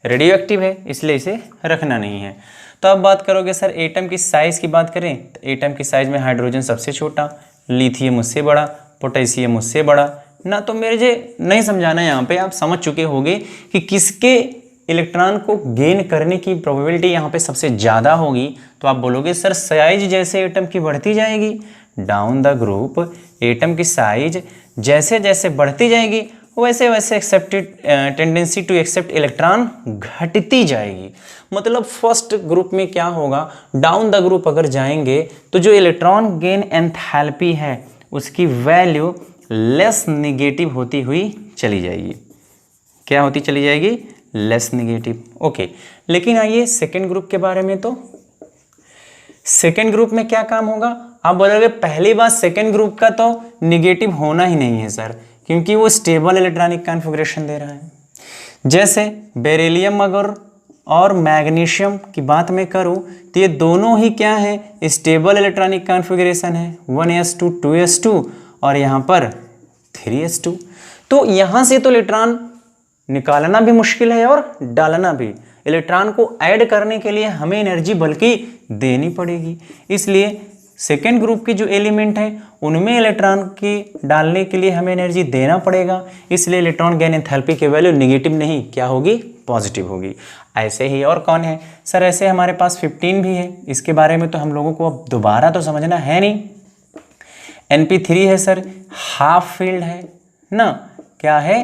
रेडियो एक्टिव है, इसलिए इसे रखना नहीं है। तो अब बात करोगे सर एटम की साइज़ की बात करें तो एटम की साइज़ में हाइड्रोजन सबसे छोटा, लिथियम उससे बड़ा, पोटेशियम उससे बड़ा ना। तो मेरे नहीं समझाना, यहाँ पे आप समझ चुके होंगे कि किसके इलेक्ट्रॉन को गेन करने की प्रोबेबिलिटी यहाँ पे सबसे ज़्यादा होगी। तो आप बोलोगे सर साइज जैसे एटम की बढ़ती जाएगी डाउन द ग्रुप, एटम की साइज जैसे जैसे बढ़ती जाएगी वैसे वैसे accepted tendency to accept electron घटती जाएगी। मतलब फर्स्ट ग्रुप में क्या होगा, डाउन द ग्रुप अगर जाएंगे तो जो इलेक्ट्रॉन गेन एंथैल्पी है उसकी वैल्यू लेस निगेटिव होती हुई चली जाएगी। क्या होती चली जाएगी? Less negative. ओके, लेकिन आइए सेकेंड ग्रुप के बारे में। तो सेकेंड ग्रुप में क्या काम होगा? आप बोलोगे पहली बात सेकेंड ग्रुप का तो निगेटिव होना ही नहीं है सर, क्योंकि वो स्टेबल इलेक्ट्रॉनिक कॉन्फ़िगरेशन दे रहा है। जैसे बेरिलियम अगर और मैग्नीशियम की बात मैं करूं तो ये दोनों ही क्या है? स्टेबल इलेक्ट्रॉनिक कॉन्फ़िगरेशन है, 1s2 2s2 और यहाँ पर 3s2। तो यहाँ से तो इलेक्ट्रॉन निकालना भी मुश्किल है और डालना भी। इलेक्ट्रॉन को ऐड करने के लिए हमें एनर्जी बल्कि देनी पड़ेगी, इसलिए सेकेंड ग्रुप की जो एलिमेंट है उनमें इलेक्ट्रॉन की डालने के लिए हमें एनर्जी देना पड़ेगा, इसलिए इलेक्ट्रॉन गेन एंथैल्पी की वैल्यू नेगेटिव नहीं क्या होगी? पॉजिटिव होगी। ऐसे ही और कौन है सर? ऐसे हमारे पास 15 भी है, इसके बारे में तो हम लोगों को अब दोबारा तो समझना है नहीं। NP3 है सर, हाफ फील्ड है ना, क्या है?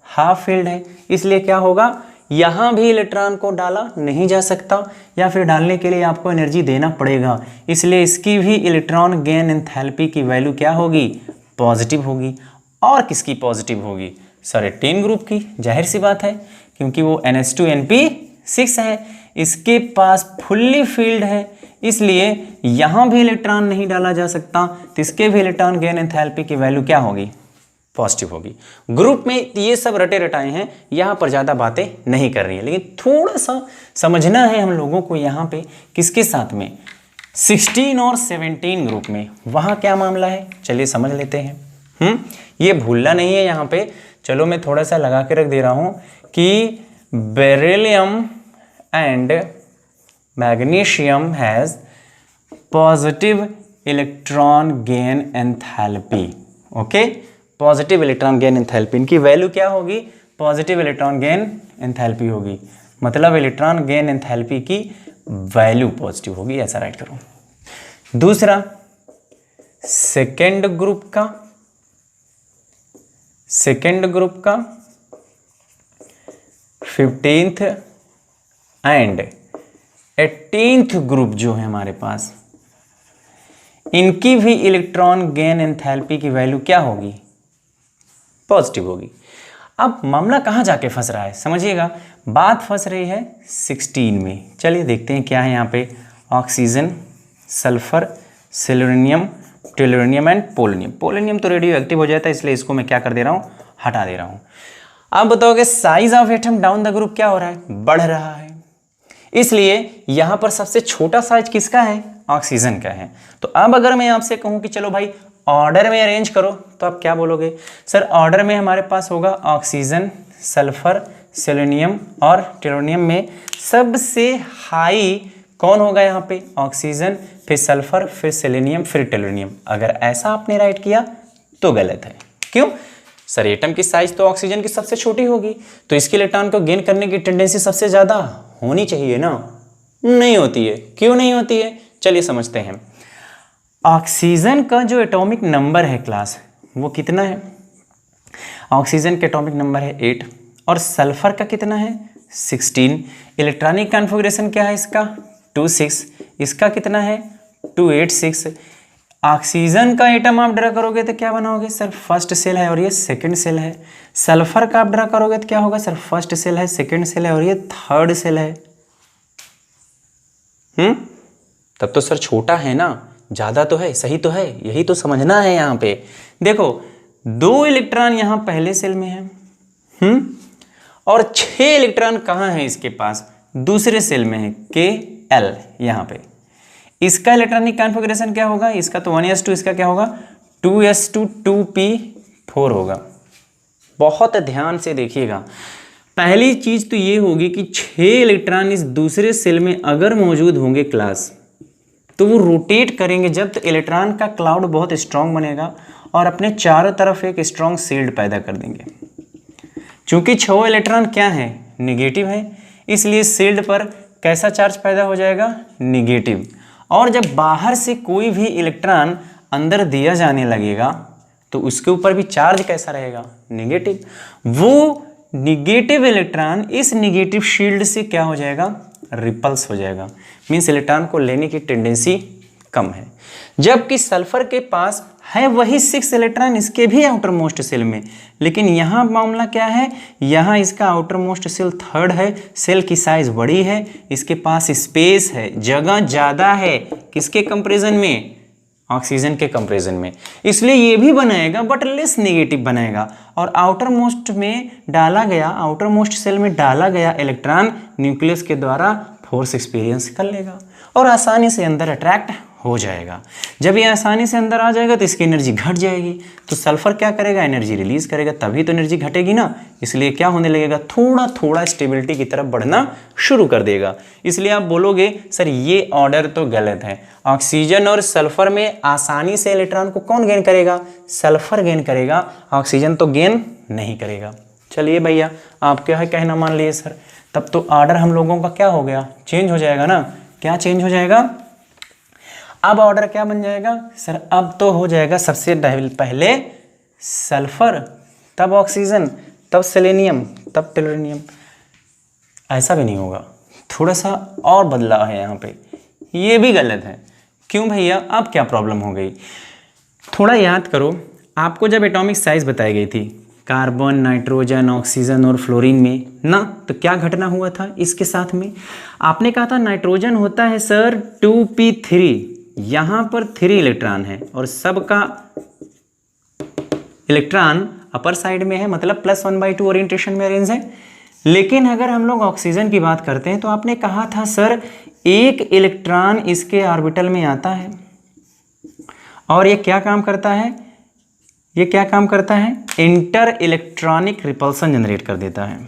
हाफ फील्ड है, इसलिए क्या होगा? यहाँ भी इलेक्ट्रॉन को डाला नहीं जा सकता या फिर डालने के लिए आपको एनर्जी देना पड़ेगा, इसलिए इसकी भी इलेक्ट्रॉन गेन एंथैल्पी की वैल्यू क्या होगी? पॉजिटिव होगी। और किसकी पॉजिटिव होगी सर? 18 ग्रुप की, जाहिर सी बात है क्योंकि वो NH2NP6 है, इसके पास फुल्ली फील्ड है, इसलिए यहाँ भी इलेक्ट्रॉन नहीं डाला जा सकता, तो इसके भी इलेक्ट्रॉन गेन एंथैल्पी की वैल्यू क्या होगी? पॉजिटिव होगी। ग्रुप में ये सब रटे रटाए हैं, यहाँ पर ज़्यादा बातें नहीं कर रही है, लेकिन थोड़ा सा समझना है हम लोगों को यहाँ पे किसके साथ में? 16 और 17 ग्रुप में, वहाँ क्या मामला है चलिए समझ लेते हैं। ये भूलना नहीं है यहाँ पे। चलो मैं थोड़ा सा लगा के रख दे रहा हूँ कि beryllium and magnesium has positive electron gain enthalpy. Okay, positive electron gain enthalpy, इनकी वैल्यू क्या होगी? पॉजिटिव इलेक्ट्रॉन गेन एंथैल्पी होगी, मतलब इलेक्ट्रॉन गेन एंथैल्पी की वैल्यू पॉजिटिव होगी, ऐसा राइट करो। दूसरा सेकेंड ग्रुप का 15th एंड 18th ग्रुप जो है हमारे पास, इनकी भी इलेक्ट्रॉन गेन एंथैल्पी की वैल्यू क्या होगी? पॉजिटिव होगी। अब मामला कहाँ जाके फंस रहा है समझिएगा, बात फंस रही है 16 में। चलिए देखते हैं क्या है यहाँ पे। Oxygen, sulphur, selenium, tellurium and polonium. Polonium तो रेडियो एक्टिव हो जाता है, इसलिए इसको मैं क्या कर दे रहा हूँ? हटा दे रहा हूँ। अब बताओगे size of atom down the group क्या हो रहा है? बढ़ रहा है, इसलिए यहाँ पर सबसे छोटा साइज किसका है? ऑक्सीजन का है। तो अब अगर मैं आपसे कहूँ कि चलो भाई ऑर्डर में अरेंज करो, तो आप क्या बोलोगे? सर ऑर्डर में हमारे पास होगा ऑक्सीजन, सल्फर, सेलेनियम और टेलुरियम में सबसे हाई कौन होगा यहाँ पे? ऑक्सीजन, फिर सल्फर, फिर सेलेनियम, फिर टेलुरियम। अगर ऐसा आपने राइट किया तो गलत है। क्यों सर? एटम की साइज तो ऑक्सीजन की सबसे छोटी होगी, तो इसके इलेक्ट्रॉन को गेन करने की टेंडेंसी सबसे ज्यादा होनी चाहिए ना, नहीं होती है। क्यों नहीं होती है? चलिए समझते हैं। ऑक्सीजन का जो एटॉमिक नंबर है क्लास, वो कितना है? ऑक्सीजन का एटॉमिक नंबर है 8 और सल्फर का कितना है? 16। इलेक्ट्रॉनिक कॉन्फ़िगरेशन क्या है इसका? 2,6। इसका कितना है? 2,8,6। ऑक्सीजन का एटम आप ड्रा करोगे तो क्या बनाओगे सर? फर्स्ट सेल है और ये सेकंड सेल है। सल्फर का आप ड्रा करोगे तो क्या होगा सर? फर्स्ट सेल है, सेकंड सेल है और ये थर्ड सेल है। तब तो सर छोटा है ना, ज्यादा तो है, सही तो है, यही तो समझना है। यहाँ पे देखो 2 इलेक्ट्रॉन यहाँ पहले सेल में है, और 6 इलेक्ट्रॉन कहाँ है इसके पास? दूसरे सेल में है, Kl यहाँ पे। इसका इलेक्ट्रॉनिक कॉन्फ़िगरेशन क्या होगा? इसका तो 1s2, इसका क्या होगा? 2s2 2p4 होगा। बहुत ध्यान से देखिएगा। पहली चीज तो ये होगी कि 6 इलेक्ट्रॉन इस दूसरे सेल में अगर मौजूद होंगे क्लास, तो वो रोटेट करेंगे जब तो इलेक्ट्रॉन का क्लाउड बहुत स्ट्रांग बनेगा और अपने चारों तरफ एक स्ट्रांग शील्ड पैदा कर देंगे। चूंकि 6 इलेक्ट्रॉन क्या है? निगेटिव है, इसलिए शील्ड पर कैसा चार्ज पैदा हो जाएगा? निगेटिव। और जब बाहर से कोई भी इलेक्ट्रॉन अंदर दिया जाने लगेगा तो उसके ऊपर भी चार्ज कैसा रहेगा? निगेटिव। वो निगेटिव इलेक्ट्रॉन इस निगेटिव शील्ड से क्या हो जाएगा? रिपल्स हो जाएगा। मीन्स इलेक्ट्रॉन को लेने की टेंडेंसी कम है। जबकि सल्फर के पास है वही 6 इलेक्ट्रॉन, इसके भी आउटर मोस्ट सेल में, लेकिन यहाँ मामला क्या है? यहाँ इसका आउटर मोस्ट सेल थर्ड है, सेल की साइज बड़ी है, इसके पास स्पेस है, जगह ज़्यादा है। किसके कंपेरिजन में? ऑक्सीजन के कंपेरिजन में। इसलिए ये भी बनाएगा बट लेस नेगेटिव बनाएगा। और आउटर मोस्ट में डाला गया, आउटर मोस्ट सेल में डाला गया इलेक्ट्रॉन न्यूक्लियस के द्वारा फोर्स एक्सपीरियंस कर लेगा और आसानी से अंदर अट्रैक्ट हो जाएगा। जब ये आसानी से अंदर आ जाएगा तो इसकी एनर्जी घट जाएगी, तो सल्फर क्या करेगा? एनर्जी रिलीज करेगा, तभी तो एनर्जी घटेगी ना। इसलिए क्या होने लगेगा? थोड़ा थोड़ा स्टेबिलिटी की तरफ बढ़ना शुरू कर देगा। इसलिए आप बोलोगे सर ये ऑर्डर तो गलत है। ऑक्सीजन और सल्फर में आसानी से इलेक्ट्रॉन को कौन गेन करेगा? सल्फर गेन करेगा, ऑक्सीजन तो गेन नहीं करेगा। चलिए भैया आप क्या है कहना मान लिए सर, तब तो ऑर्डर हम लोगों का क्या हो गया? चेंज हो जाएगा ना। क्या चेंज हो जाएगा? अब ऑर्डर क्या बन जाएगा सर? अब तो हो जाएगा सबसे पहले सल्फर, तब ऑक्सीजन, तब सेलेनियम, तब टेलुरियम। ऐसा भी नहीं होगा, थोड़ा सा और बदलाव है यहाँ पे, ये भी गलत है। क्यों भैया? अब क्या प्रॉब्लम हो गई? थोड़ा याद करो, आपको जब एटॉमिक साइज बताई गई थी कार्बन, नाइट्रोजन, ऑक्सीजन और फ्लोरीन में ना, तो क्या घटना हुआ था इसके साथ में? आपने कहा था नाइट्रोजन होता है सर 2p3, यहाँ पर 3 इलेक्ट्रॉन है और सबका इलेक्ट्रॉन अपर साइड में है, मतलब +1/2 ओरिएंटेशन में अरेंज है। लेकिन अगर हम लोग ऑक्सीजन की बात करते हैं तो आपने कहा था सर 1 इलेक्ट्रॉन इसके ऑर्बिटल में आता है और ये क्या काम करता है? ये क्या काम करता है? इंटर इलेक्ट्रॉनिक रिपल्सन जनरेट कर देता है।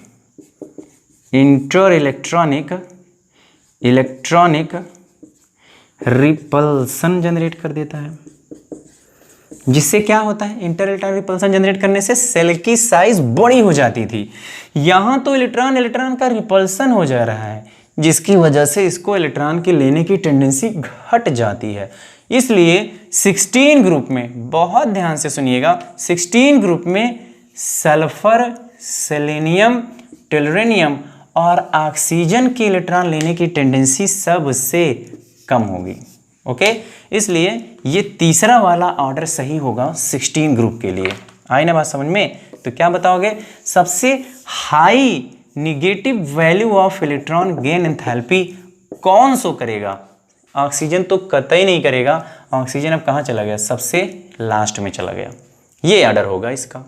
इंटर इलेक्ट्रॉनिक रिपल्सन जनरेट कर देता है, जिससे क्या होता है? इंटर इलेक्ट्रॉनिक रिपल्सन जनरेट करने से सेल की साइज बड़ी हो जाती थी। यहां तो इलेक्ट्रॉन का रिपल्सन हो जा रहा है, जिसकी वजह से इसको इलेक्ट्रॉन की लेने की टेंडेंसी घट जाती है। इसलिए 16 ग्रुप में, बहुत ध्यान से सुनिएगा, 16 ग्रुप में सल्फर, सेलेनियम, टेलुरियम और ऑक्सीजन के इलेक्ट्रॉन लेने की टेंडेंसी सबसे कम होगी। ओके, इसलिए ये तीसरा वाला ऑर्डर सही होगा 16 ग्रुप के लिए। आई ना बात समझ में? तो क्या बताओगे? सबसे high negative value of electron gain enthalpy कौन सो करेगा? ऑक्सीजन तो कतई नहीं करेगा। ऑक्सीजन अब कहाँ चला गया? सबसे लास्ट में चला गया। ये ऑर्डर होगा इसका।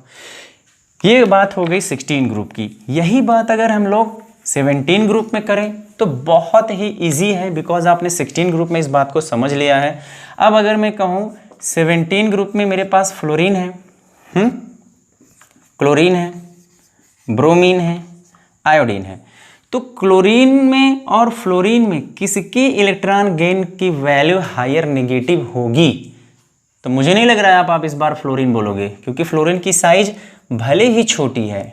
ये बात हो गई 16 ग्रुप की। यही बात अगर हम लोग 17 ग्रुप में करें तो बहुत ही इजी है, बिकॉज आपने 16 ग्रुप में इस बात को समझ लिया है। अब अगर मैं कहूँ 17 ग्रुप में मेरे पास फ्लोरीन है, क्लोरीन है, ब्रोमीन है, आयोडीन है, तो क्लोरीन में और फ्लोरीन में किसकी इलेक्ट्रॉन गेन की वैल्यू हायर नेगेटिव होगी? तो मुझे नहीं लग रहा है आप इस बार फ्लोरीन बोलोगे, क्योंकि फ्लोरीन की साइज भले ही छोटी है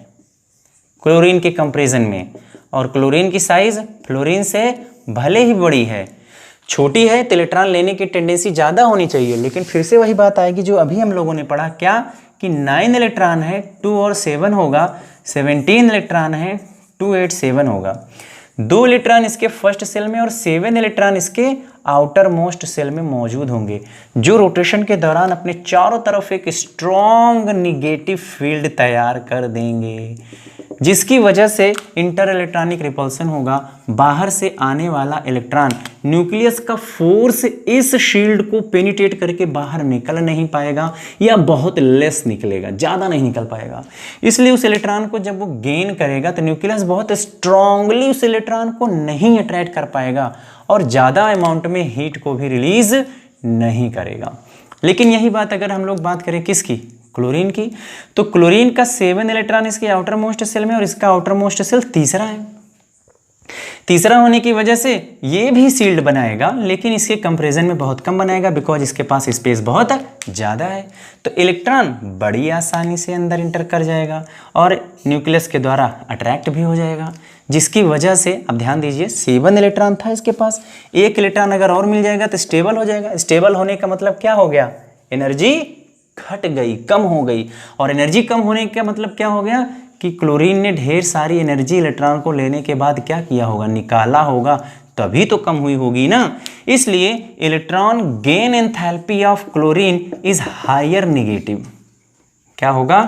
क्लोरीन के कंपैरिजन में, और क्लोरीन की साइज फ्लोरीन से भले ही बड़ी है, छोटी है तो इलेक्ट्रॉन लेने की टेंडेंसी ज़्यादा होनी चाहिए। लेकिन फिर से वही बात आएगी जो अभी हम लोगों ने पढ़ा, क्या कि 9 इलेक्ट्रॉन है 2 और 7 होगा, 17 इलेक्ट्रॉन है 2 8 7 होगा। 2 इलेक्ट्रॉन इसके फर्स्ट सेल में और 7 इलेक्ट्रॉन इसके आउटर मोस्ट सेल में मौजूद होंगे, जो रोटेशन के दौरान अपने चारों तरफ एक स्ट्रॉन्ग निगेटिव फील्ड तैयार कर देंगे, जिसकी वजह से इंटर इलेक्ट्रॉनिक रिपल्सन होगा। बाहर से आने वाला इलेक्ट्रॉन न्यूक्लियस का फोर्स इस शील्ड को पेनिट्रेट करके बाहर निकल नहीं पाएगा, या बहुत लेस निकलेगा, ज़्यादा नहीं निकल पाएगा। इसलिए उस इलेक्ट्रॉन को जब वो गेन करेगा तो न्यूक्लियस बहुत स्ट्रांगली उस इलेक्ट्रॉन को नहीं अट्रैक्ट कर पाएगा और ज़्यादा अमाउंट में हीट को भी रिलीज नहीं करेगा। लेकिन यही बात अगर हम लोग बात करें किसकी, क्लोरीन की, तो क्लोरीन का 7 इलेक्ट्रॉन इसके आउटर मोस्ट सेल में और इसका आउटर मोस्ट सेल तीसरा है। तीसरा होने की वजह से ये भी सील्ड बनाएगा, लेकिन इसके कंपैरिजन में बहुत कम बनाएगा, बिकॉज इसके पास स्पेस बहुत ज़्यादा है। तो इलेक्ट्रॉन बड़ी आसानी से अंदर इंटर कर जाएगा और न्यूक्लियस के द्वारा अट्रैक्ट भी हो जाएगा, जिसकी वजह से अब ध्यान दीजिए 7 इलेक्ट्रॉन था इसके पास, एक इलेक्ट्रॉन अगर और मिल जाएगा तो स्टेबल हो जाएगा। स्टेबल होने का मतलब क्या हो गया, एनर्जी घट गई, कम हो गई। और एनर्जी कम होने का मतलब क्या हो गया कि क्लोरीन ने ढेर सारी एनर्जी इलेक्ट्रॉन को लेने के बाद क्या किया होगा, निकाला होगा, तभी तो कम हुई होगी ना। इसलिए electron gain enthalpy of chlorine is higher negative. क्या होगा,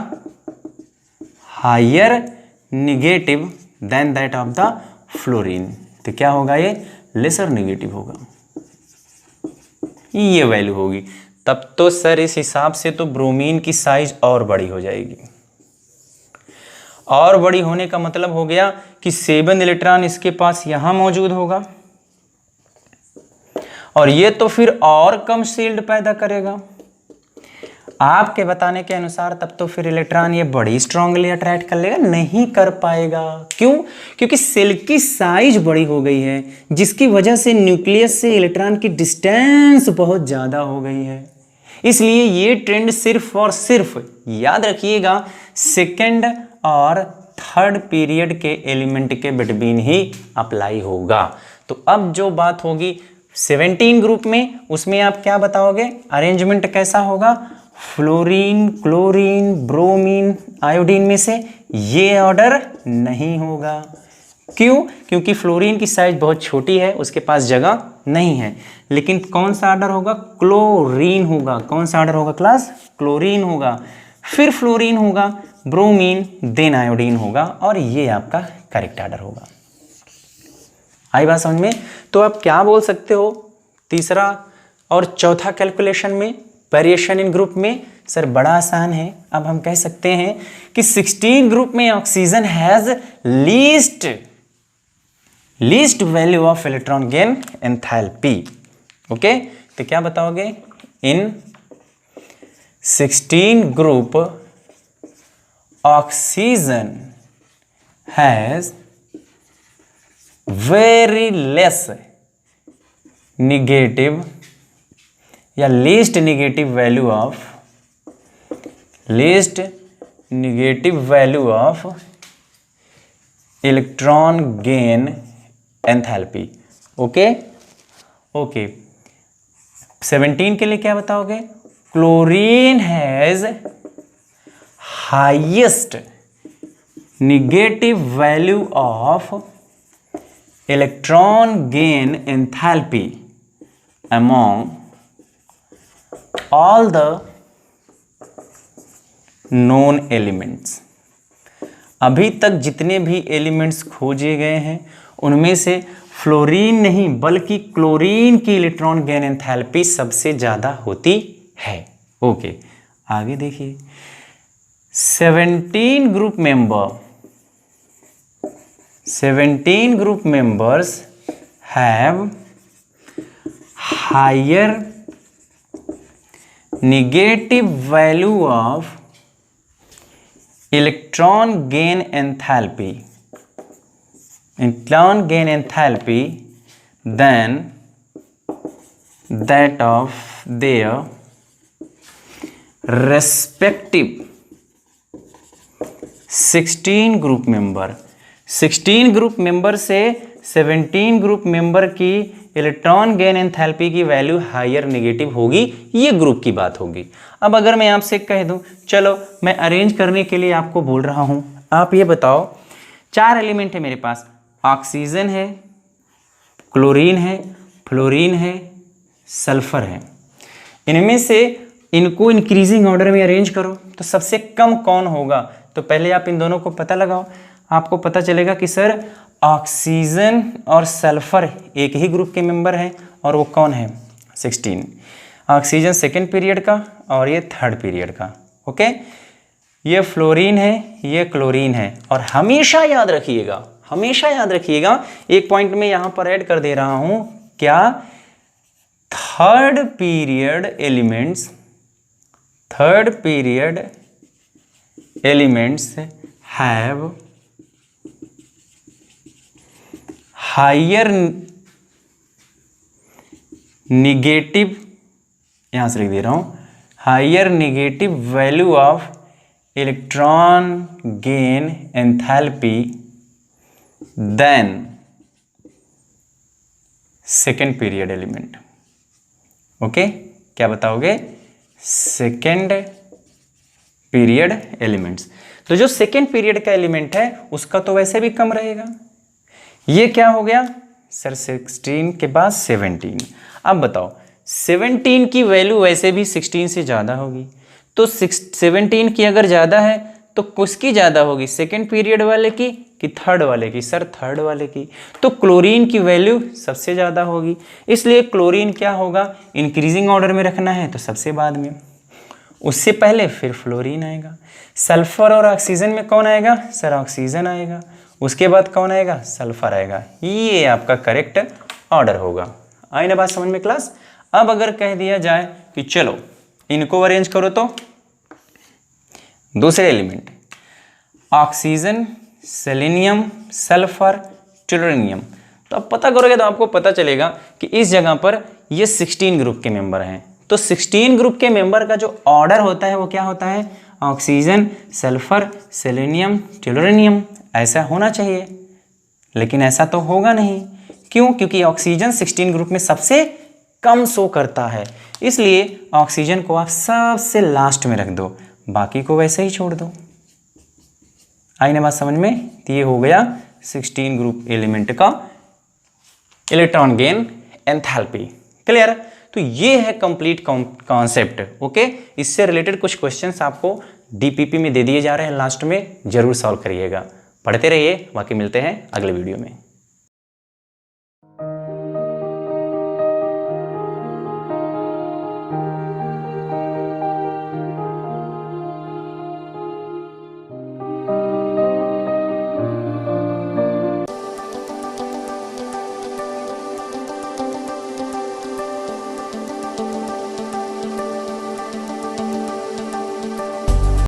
higher negative than that of the fluorine. तो क्या होगा, ये लेसर निगेटिव होगा, ये वैल्यू होगी। तब तो सर इस हिसाब से तो ब्रोमीन की साइज और बड़ी हो जाएगी। और बड़ी होने का मतलब हो गया कि 7 इलेक्ट्रॉन इसके पास यहां मौजूद होगा, और ये तो फिर और कम शील्ड पैदा करेगा आपके बताने के अनुसार। तब तो फिर इलेक्ट्रॉन ये बड़ी स्ट्रांगली अट्रैक्ट कर लेगा, नहीं कर पाएगा। क्यों, क्योंकि सेल की साइज बड़ी हो गई है, जिसकी वजह से न्यूक्लियस से इलेक्ट्रॉन की डिस्टेंस बहुत ज़्यादा हो गई है। इसलिए ये ट्रेंड सिर्फ और सिर्फ याद रखिएगा सेकेंड और थर्ड पीरियड के एलिमेंट के बिटवीन ही अप्लाई होगा। तो अब जो बात होगी 17 ग्रुप में, उसमें आप क्या बताओगे, अरेंजमेंट कैसा होगा, फ्लोरीन, क्लोरीन, ब्रोमीन, आयोडीन में से ये ऑर्डर नहीं होगा। क्यों, क्योंकि फ्लोरीन की साइज बहुत छोटी है, उसके पास जगह नहीं है। लेकिन कौन सा ऑर्डर होगा, क्लोरीन होगा। कौन सा ऑर्डर होगा क्लास, क्लोरीन होगा, फिर फ्लोरीन होगा, ब्रोमीन, देन आयोडीन होगा, और ये आपका करेक्ट ऑर्डर होगा। आई बात समझ में। तो आप क्या बोल सकते हो, तीसरा और चौथा कैलकुलेशन में वेरिएशन इन ग्रुप में, सर बड़ा आसान है। अब हम कह सकते हैं कि 16 ग्रुप में oxygen has least value of electron gain enthalpy. Okay, तो क्या बताओगे, in 16 group oxygen has very less negative या least negative value of electron gain enthalpy. Okay okay, 17 के लिए क्या बताओगे, chlorine has highest negative value of electron gain enthalpy among all the known elements। अभी तक जितने भी एलिमेंट्स खोजे गए हैं उनमें से फ्लोरीन नहीं बल्कि क्लोरीन की इलेक्ट्रॉन गेन एंथैल्पी सबसे ज़्यादा होती है। ओके, आगे देखिए 17 group members have higher negative value of electron gain enthalpy than that of their respective 16 group member, 16 group member से 17 ग्रुप मेंबर की इलेक्ट्रॉन गेन एंथैल्पी की वैल्यू हायर नेगेटिव होगी, ये ग्रुप की बात होगी। अब अगर मैं आपसे कह दूं, चलो मैं अरेंज करने के लिए आपको बोल रहा हूं, आप ये बताओ 4 एलिमेंट है मेरे पास, ऑक्सीजन है, क्लोरीन है, फ्लोरीन है, सल्फर है। इनमें से इनको इंक्रीजिंग ऑर्डर में अरेंज करो तो सबसे कम कौन होगा। तो पहले आप इन दोनों को पता लगाओ, आपको पता चलेगा कि सर ऑक्सीजन और सल्फर एक ही ग्रुप के मेंबर हैं और वो कौन है 16। ऑक्सीजन सेकेंड पीरियड का और ये थर्ड पीरियड का। ओके, ये फ्लोरीन है, ये क्लोरीन है। और हमेशा याद रखिएगा, हमेशा याद रखिएगा, एक पॉइंट में यहां पर ऐड कर दे रहा हूं, क्या third period elements have higher negative, यहां से लिख दे रहा हूं, higher negative value of electron gain enthalpy than second period element. Okay, क्या बताओगे, सेकेंड पीरियड एलिमेंट्स। तो जो सेकेंड पीरियड का एलिमेंट है उसका तो वैसे भी कम रहेगा। ये क्या हो गया सर 16 के बाद 17। अब बताओ 17 की वैल्यू वैसे भी 16 से ज़्यादा होगी, तो 17 की अगर ज़्यादा है तो किसकी ज़्यादा होगी, सेकेंड पीरियड वाले की कि थर्ड वाले की, सर थर्ड वाले की। तो क्लोरीन की वैल्यू सबसे ज़्यादा होगी, इसलिए क्लोरीन क्या होगा, इंक्रीजिंग ऑर्डर में रखना है तो सबसे बाद में, उससे पहले फिर फ्लोरीन आएगा। सल्फर और ऑक्सीजन में कौन आएगा, सर ऑक्सीजन आएगा, उसके बाद कौन आएगा, सल्फर आएगा। ये आपका करेक्ट ऑर्डर होगा। आई ना बात समझ में क्लास। अब अगर कह दिया जाए कि चलो इनको अरेंज करो, तो दूसरे element oxygen, selenium, sulphur, tellurium, तो अब पता करोगे तो आपको पता चलेगा कि इस जगह पर ये 16 ग्रुप के मेंबर हैं। तो 16 ग्रुप के मेंबर का जो ऑर्डर होता है वो क्या होता है, ऑक्सीजन, सल्फर, सेलेनियम, टेलुरियम, ऐसा होना चाहिए। लेकिन ऐसा तो होगा नहीं, क्यों, क्योंकि ऑक्सीजन 16 ग्रुप में सबसे कम शो करता है, इसलिए ऑक्सीजन को आप सबसे लास्ट में रख दो, बाकी को वैसे ही छोड़ दो। आई ना बात समझ में। तो ये हो गया 16 ग्रुप एलिमेंट का इलेक्ट्रॉन गेन एंथैल्पी। क्लियर। तो ये है कंप्लीट कॉन्सेप्ट। ओके, इससे रिलेटेड कुछ क्वेश्चंस आपको डीपीपी में दे दिए जा रहे हैं, लास्ट में जरूर सॉल्व करिएगा। पढ़ते रहिए, बाकी मिलते हैं अगले वीडियो में।